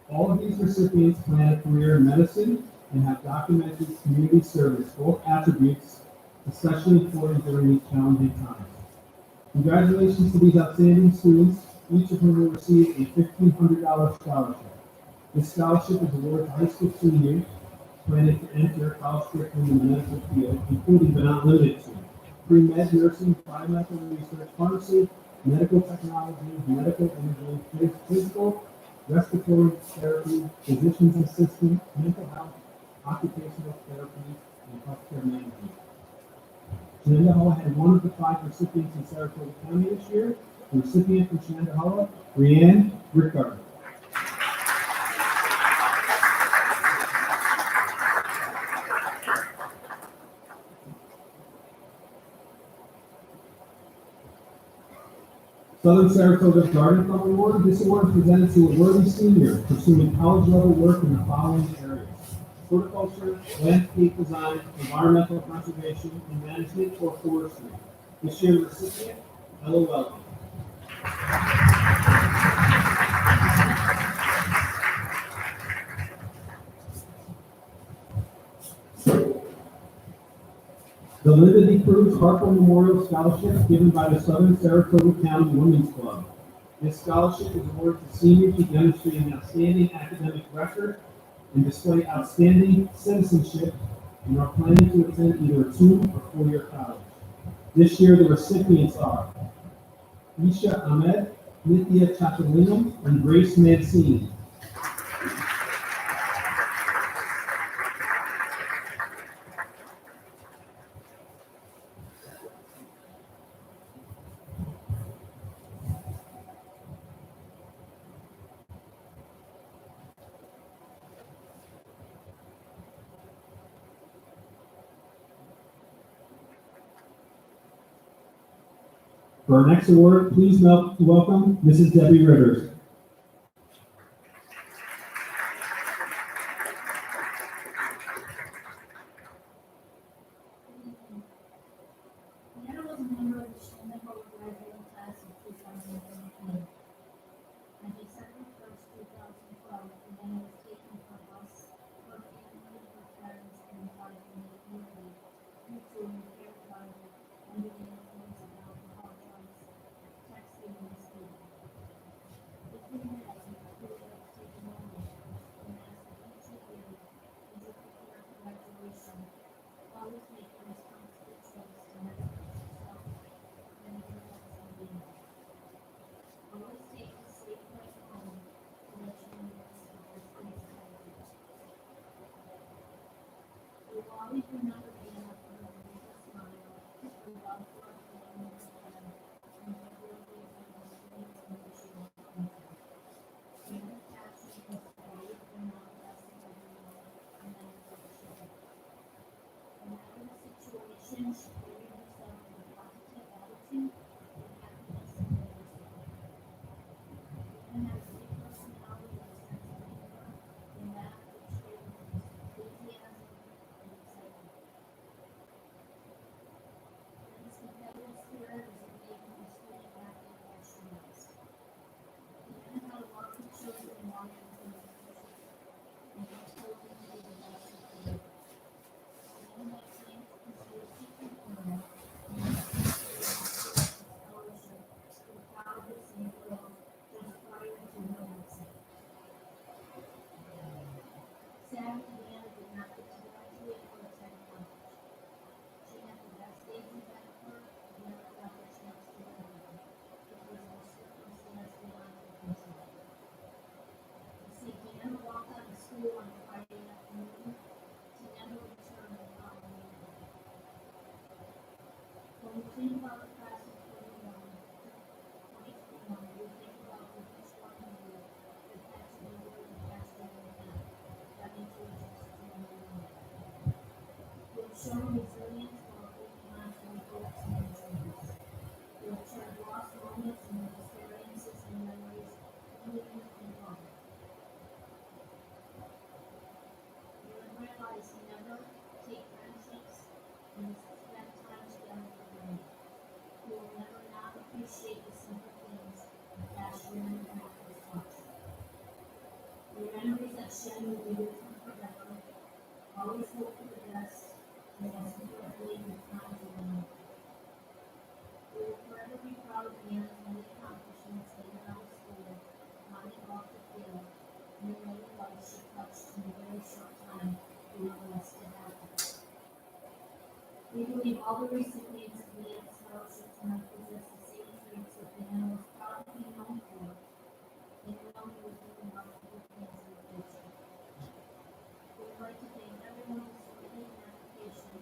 All of these recipients plan a career in medicine and have documented community service, both attributes especially important during these challenging times. Congratulations to these outstanding students, each of whom will receive a $1,500 scholarship. This scholarship is awarded to high school seniors planning to enter college curriculum in the medical field, including but not limited to pre-med, nursing, biomedical research, pharmacy, medical technology, medical imaging, physical, respiratory therapy, physician's assistant, mental health, occupational therapy, and healthcare management. Shenendehowa had one of the 5 recipients in Saratoga County this year. The recipient from Shenendehowa, Brianne Rickard. Southern Saratoga Garden Club Award. This award is presented to a worthy senior pursuing college-level work in the following areas: horticulture, landscape design, environmental conservation, and management or forestry. This year's recipient, Ella Welton. The Linda D. Cruz Harper Memorial Scholarship given by the Southern Saratoga County Women's Club. This scholarship is awarded to seniors who demonstrate an outstanding academic record and display outstanding citizenship and are planning to attend either a 2 or 4-year college. This year, the recipients are Isha Ahmed, Nithya Chakalingam, and Grace Mancini. For our next award, please welcome Mrs. Debbie Rivers. Nana was a member of the Shenendehowa graduating class of 2017. On December 1st, 2012, Nana was taken from us, her family, her friends, and life in the community due to an impaired driver under the influence of alcohol, drugs, texting, and speeding. If we met, we would like to take a moment and ask that each of you, as you prepare for graduation, always make the responsible choice to never hurt yourself and everyone else in being. Always take a safe ride home to let you know that this is ahead of you. We will always remember Anna for her beautiful smile, her love for our family and friends, and her ability to be the sweet and emotional contact. Anna's passion was to always bring out the best in everyone and then appreciate it. No matter the situation, she carried herself with a positive attitude and happiness in everything. Anna has a great personality and a sense of humor, and that which shared with us enthusiasm and excitement. Anna's competitive spirit was innate in the student athlete that she was. Anna had a love for children and wanted to be a teacher, and helped her to be the best she could be. Anna had plans to pursue a teaching career, and was a scholarship to the college of St. Paul just prior to her exit. Sadly, Anna did not get to graduate or attend college. She had the best days ahead of her, but never got the chance to graduate because of a circumstance beyond her control. You see, Anna walked out of school on Friday afternoon to never return the following day. When we think about the class of 21, we think about what each one of you that had to endure the past year and a half, having to adjust to a new life. You have shown resilience while holding on to your hopes and your dreams. You have turned lost moments into experiences and memories, even in love. You have realized never take friendships and spend time together for granted. We believe all the recipients of the scholarships must possess the same traits that the animal is proud to be known for, and along with the multiple things in the future. We would like to thank everyone who submitted an application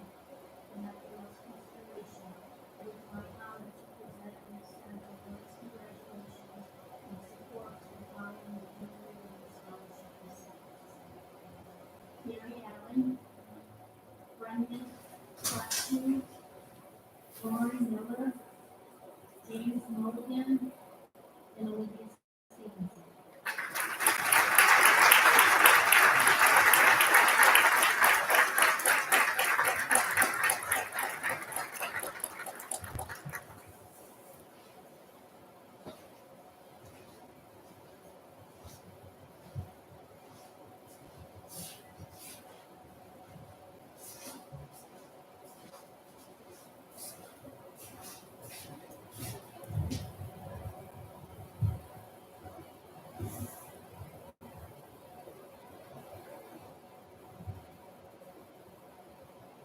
and that there was consideration. It is my honor to present and extend the words congratulations and support to the following individual scholarship recipients. Mary Allen, Brendan Fletcher, Lauren Miller, James Mulligan, and Olivia Stevenson.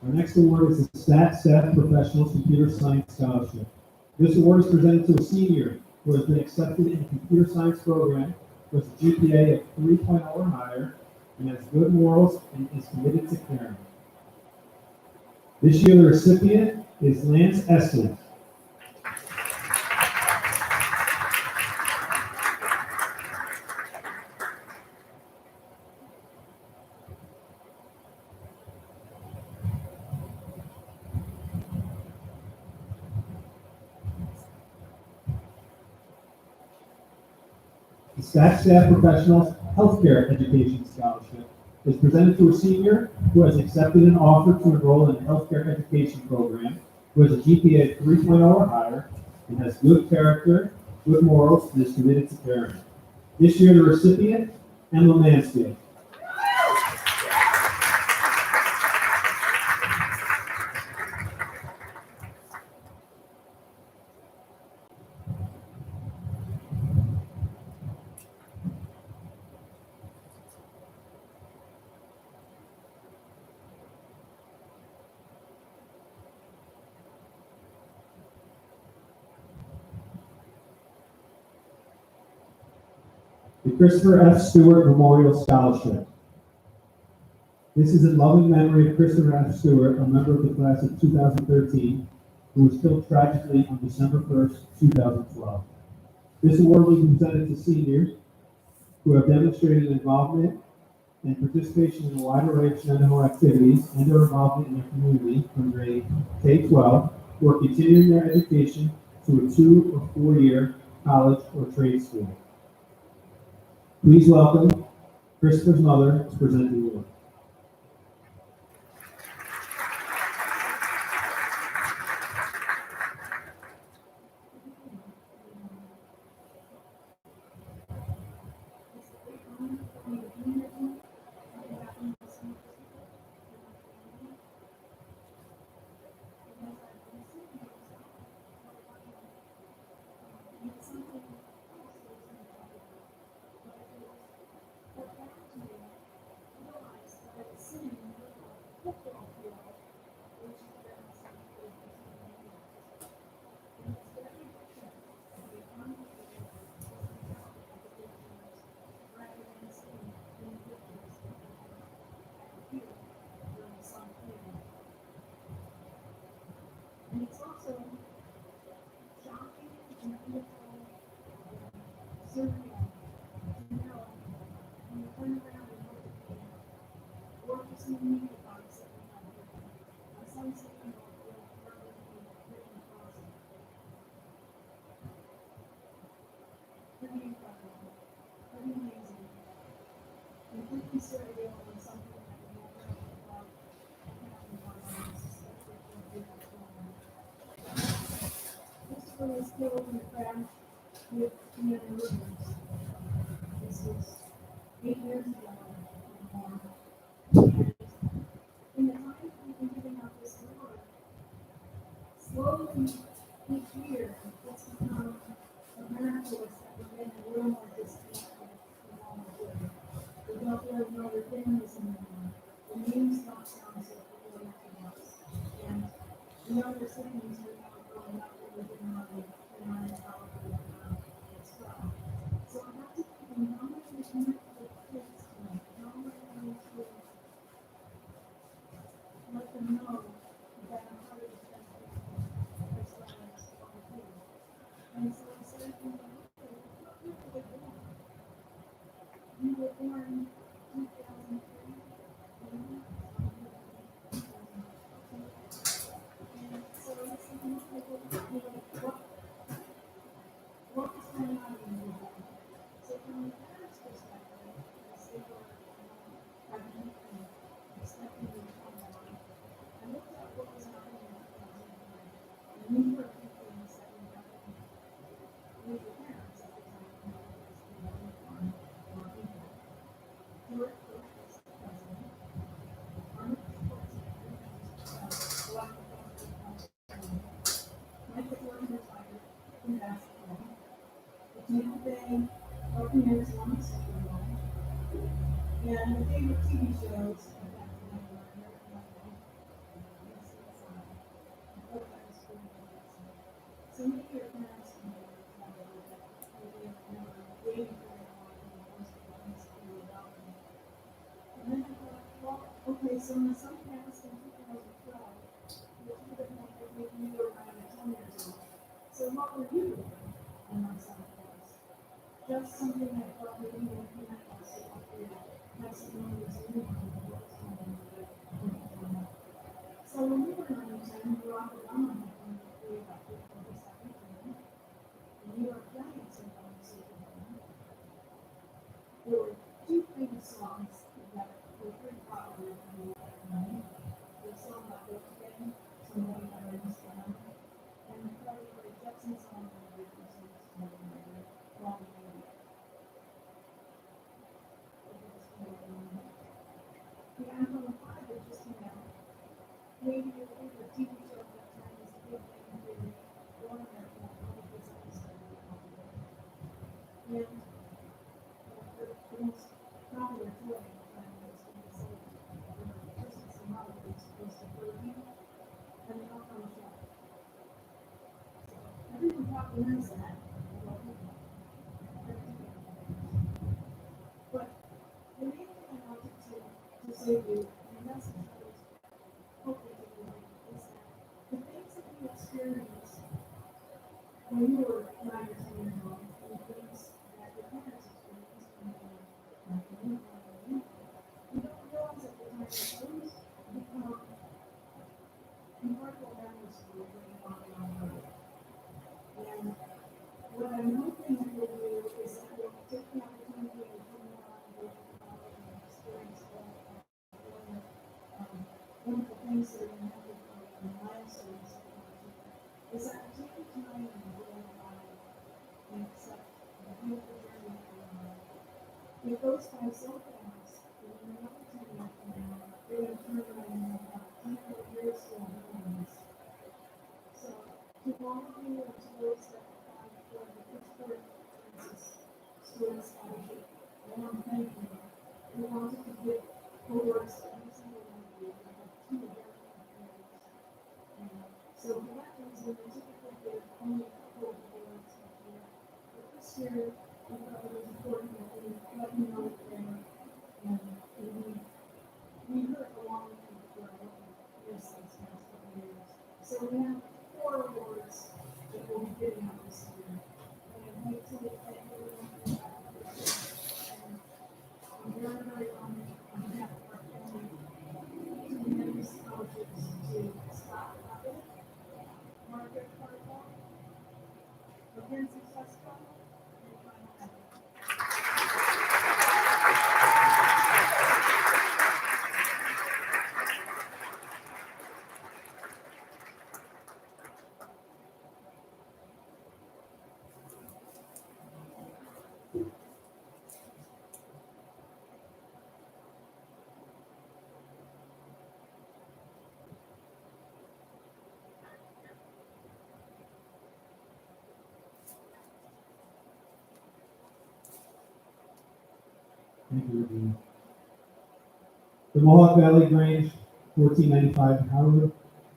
Our next award is the Stat Staff Professionals Computer Science Scholarship. This award is presented to a senior who has been accepted in the computer science program with a GPA of 3.0 or higher and has good morals and is committed to caring. This year, the recipient is Lance Estes. The Stat Staff Professionals Healthcare Education Scholarship is presented to a senior who has accepted an offer to enroll in a healthcare education program, who has a GPA of 3.0 or higher, and has good character, good morals, and is committed to caring. This year, the recipient, Emma Mansfield. The Christopher F. Stewart Memorial Scholarship. This is in loving memory of Christopher F. Stewart, a member of the class of 2013, who was killed tragically on December 1st, 2012. This award was presented to seniors who have demonstrated involvement and participation in a wide array of Shenendehowa activities and their involvement in their community from grade K-12, who are continuing their education to a 2 or 4 year college or trade school. Please welcome Christopher's mother to present the award. And it's also shocking and beautiful, surreal to know when you turn around and look at the gorgeous new media box that we have here. My son said, you know, we're going to be written awesome. Pretty incredible, pretty amazing, completely surreal and something that we never know about happening on our especially for people. Christopher was killed in a crash with the other movements. This was 8 years ago and more. And in the time we've been giving out this award, slowly each year it's become a miraculous that we're getting a little more disconnected from all of it. We don't really know their families anymore. The names don't sound so familiar to us. And the younger siblings who are growing up with the money and I probably as well. So I have to think, how am I going to connect with kids tonight? How am I going to let them know that I'm part of the family as well as all of you? And so I started thinking, okay, what year were they born? You were born 2003. And so I was thinking, okay, what was going on in your life? So from the parents' perspective, as they were pregnant and expecting you to come along, I looked at what was happening in 2009. And these were a few things that were happening with your parents at the time when you were born or even. George Bush was the president. Arnold Schwarzenegger was elected president. Michael Jordan retired in basketball. The Tampa Bay Buccaneers won the Super Bowl. And the favorite TV shows at that time were American Idol and CSI. I thought that was pretty interesting. So maybe your parents can tell you that maybe if you were waiting for their life and the most important school about them. And then I thought, well, okay, so my son passed in 2012, which would have meant that maybe you were 9 or 10 years old. So what were you doing when my son passed? Just something I thought maybe when he might also up there, have some moments in your mind of what was going on with it. So when we were 9 or 10, Barack Obama had come to be elected for the second term. The New York Giants had won the Super Bowl. There were two famous songs that were pretty popular for me at that time. The song about Go Today, Somebody Got a Miss Down, and the Carly Rae Jepsen song that I written since Somebody Got a Wrong Lady. The iPhone 5 that just came out. Maybe your favorite TV show at that time was The Big Bang Theory, or American Idol, because that was very popular. And the most popular toy at the time was being sold for Christmas and holidays was the Furby and the Elf Shop. So everyone probably knows that. But the main thing I wanted to say to you, and the message I was hoping to relate, is that the things that you experienced when you were 9 or 10 years old, and the things that your parents experienced when they were 19 or 20, you don't realize at the time that those become incredible memories for you when you walk down the road. And what I'm hoping that you'll do is that you'll take the opportunity to come around and go to college and experience all the wonderful things that are going to happen for you and milestones that you're going to do. Is that take the time and enjoy the ride and accept the beautiful journey that you're on. It goes by so fast, that in another 10 years from now, you're going to turn around and have about 10 more years still doing this. So, to all of you and to those that applied for the Pittsburgh Kansas Student Scholarship, I want to thank you. We wanted to give awards to every single one of you. We have 2 very awards. So for that reason, we typically give only a couple of awards each year. But this year, we thought it was important that we let you know that there and we heard along with you for what you missed these past couple of years. So we have 4 awards that we'll be giving out this year. And I'd like to thank everyone for your participation. And I'm very, very honored on behalf of our family to be giving scholarships to Scott Puckett, Margaret Carter, Mackenzie Sesko, and Ryan Abbott. Thank you, Regina. The Mohawk Valley Grange, 1495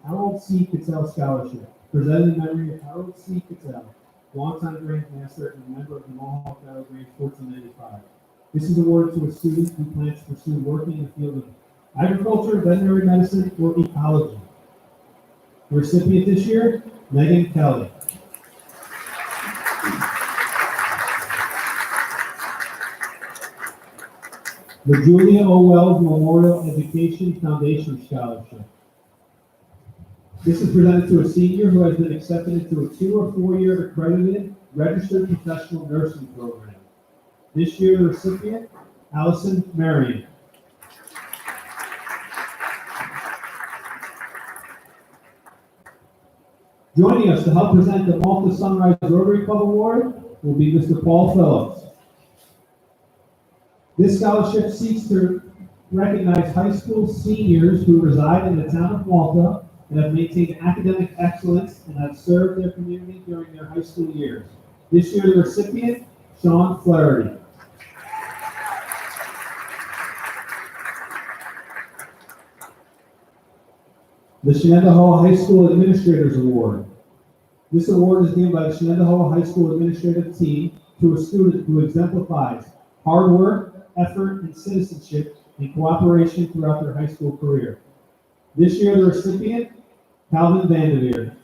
Harold C. Cattell Scholarship, presented in memory of Harold C. Cattell, longtime Grandmaster and member of the Mohawk Valley Grange 1495. This is awarded to a student who plans to pursue working in the field of agriculture, veterinary medicine, or ecology. The recipient this year, Megan Kelly. The Julia O. Wells Memorial Education Foundation Scholarship. This is presented to a senior who has been accepted into a 2 or 4 year accredited registered professional nursing program. This year, the recipient, Allison Marion. Joining us to help present the Malta Sunrise Rotary Club Award will be Mr. Paul Phillips. This scholarship seeks to recognize high school seniors who reside in the town of Malta and have maintained academic excellence and have served their community during their high school years. This year, the recipient, Sean Flaherty. The Shenendehowa High School Administrators Award. This award is given by the Shenendehowa High School Administrative Team to a student who exemplifies hard work, effort, and citizenship and cooperation throughout their high school career. This year, the recipient, Calvin Vanderveer.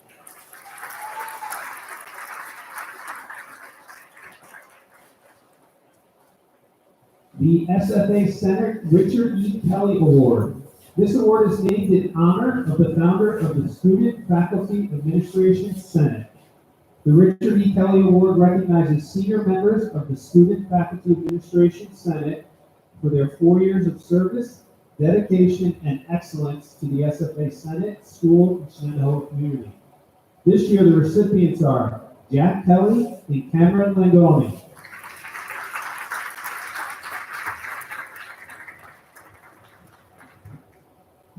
The SFA Senate Richard E. Kelly Award. This award is named in honor of the founder of the Student Faculty Administration Senate. The Richard E. Kelly Award recognizes senior members of the Student Faculty Administration Senate for their 4 years of service, dedication, and excellence to the SFA Senate, school, and Shenendehowa community. This year, the recipients are Jack Kelly and Cameron Langoni.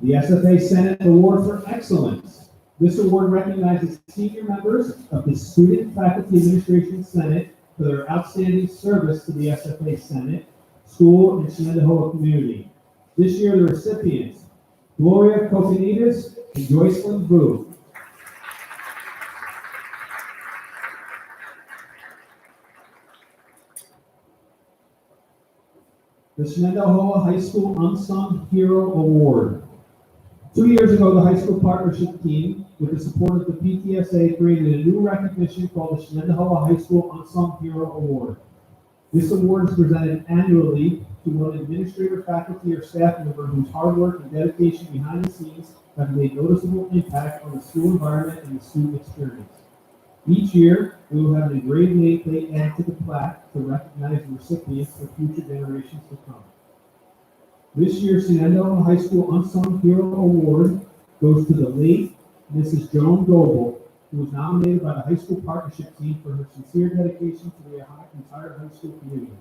The SFA Senate Award for Excellence. This award recognizes senior members of the Student Faculty Administration Senate for their outstanding service to the SFA Senate, school, and Shenendehowa community. This year, the recipients, Gloria Kokenides and Joycelyn Booth. The Shenendehowa High School Unsung Hero Award. 2 years ago, the high school partnership team, with the support of the PTSA, created a new recognition called the Shenendehowa High School Unsung Hero Award. This award is presented annually to one administrator, faculty, or staff member whose hard work and dedication behind the scenes have made noticeable impact on the school environment and the student experience. Each year, we will have an engraved nameplate added to the plaque to recognize the recipients for future generations to come. This year's Shenendehowa High School Unsung Hero Award goes to the late Mrs. Joan Goebel, who was nominated by the high school partnership team for her sincere dedication to the entire high school community.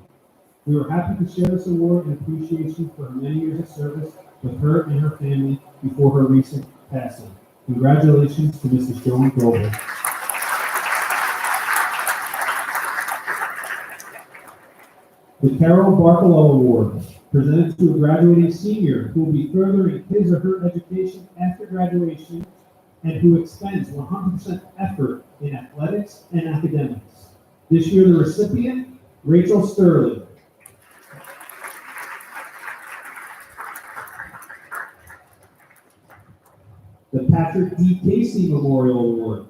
We were happy to share this award in appreciation for her many years of service with her and her family before her recent passing. Congratulations to Mrs. Joan Goebel. The Carol Barcelo Award, presented to a graduating senior who will be furthering his or her education after graduation and who expends 100% effort in athletics and academics. This year, the recipient, Rachel Sterling. The Patrick D. Casey Memorial Award.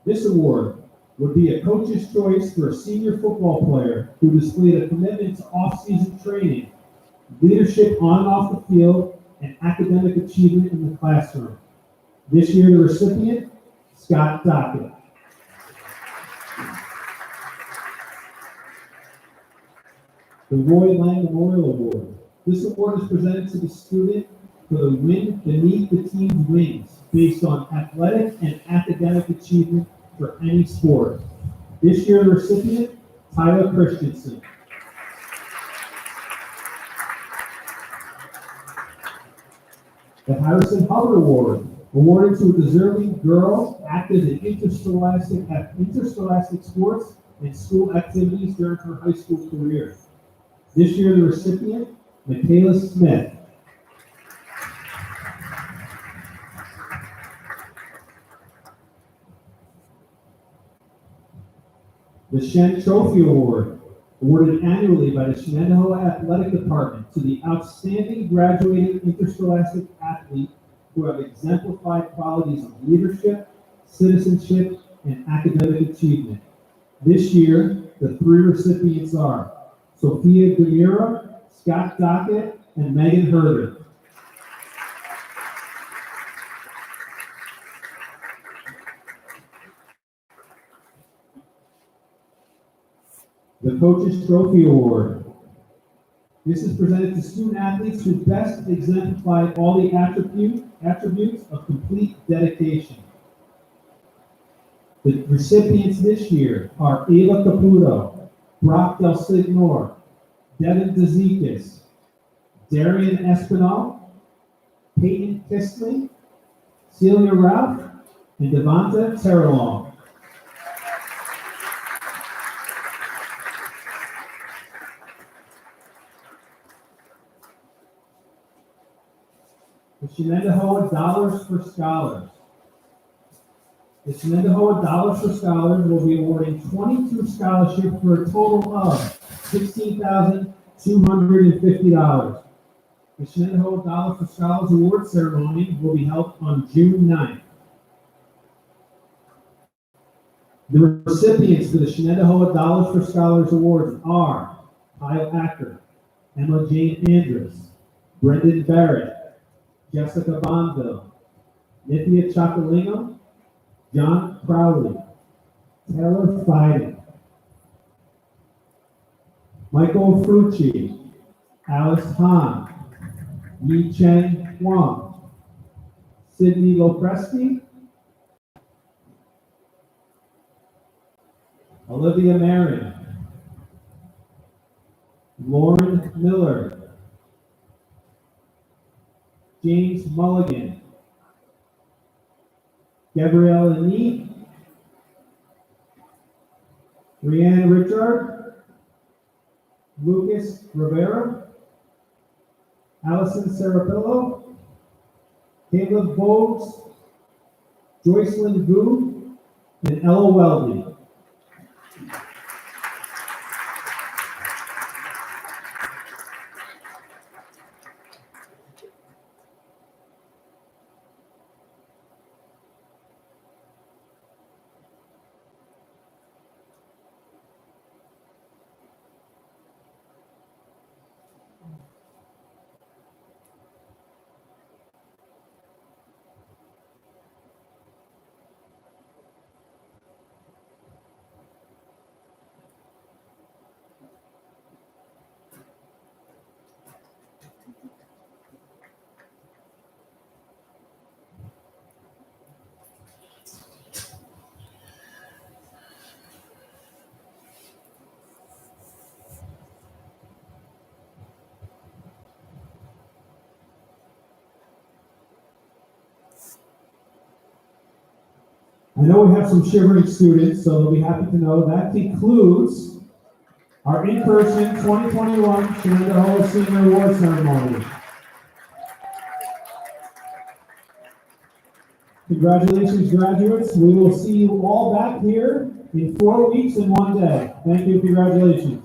This award would be a coach's choice for a senior football player who displayed a commitment to off-season training, leadership on and off the field, and academic achievement in the classroom. This year, the recipient, Scott Dockett. The Roy Lang Memorial Award. This award is presented to the student for the win beneath the team's wings based on athletic and academic achievement for any sport. This year, the recipient, Tyler Christensen. The Harrison Hubbard Award, awarded to a deserving girl active in interscholastic sports and school activities during her high school career. This year, the recipient, Michaela Smith. The Shen Trophy Award, awarded annually by the Shenendehowa Athletic Department to the outstanding graduating interscholastic athlete who have exemplified qualities of leadership, citizenship, and academic achievement. This year, the three recipients are Sophia Demura, Scott Dockett, and Megan Herder. The Coaches Trophy Award. This is presented to student athletes who best exemplify all the attributes of complete dedication. The recipients this year are Ava Caputo, Brock Del Signor, Devin DeZekis, Darian Espinal, Peyton Kistley, Celia Ralph, and Devonta Terrelong. The Shenendehowa Dollars for Scholars. The Shenendehowa Dollars for Scholars will be awarding 22 scholarships for a total of $16,250. The Shenendehowa Dollars for Scholars Award ceremony will be held on June 9th. The recipients for the Shenendehowa Dollars for Scholars Awards are Kyle Acker, Emma Jane Andrus, Brendan Barrett, Jessica Bonville, Nithya Chocolino, John Crowley, Taylor Fiden, Michael Frucci, Alice Hahn, Yi Chen Huang, Sydney Lopresti, Olivia Marion, Lauren Miller, James Mulligan, Gabrielle Nee, Rianne Richard, Lucas Rivera, Allison Serapillo, Caleb Bogues, Joycelyn Gu, and Ella Weldy. I know we have some shivering students, so they'll be happy to know that concludes our in-person 2021 Shenendehowa Senior Awards ceremony. Congratulations, graduates. We will see you all back here in 4 weeks and 1 day. Thank you. Congratulations.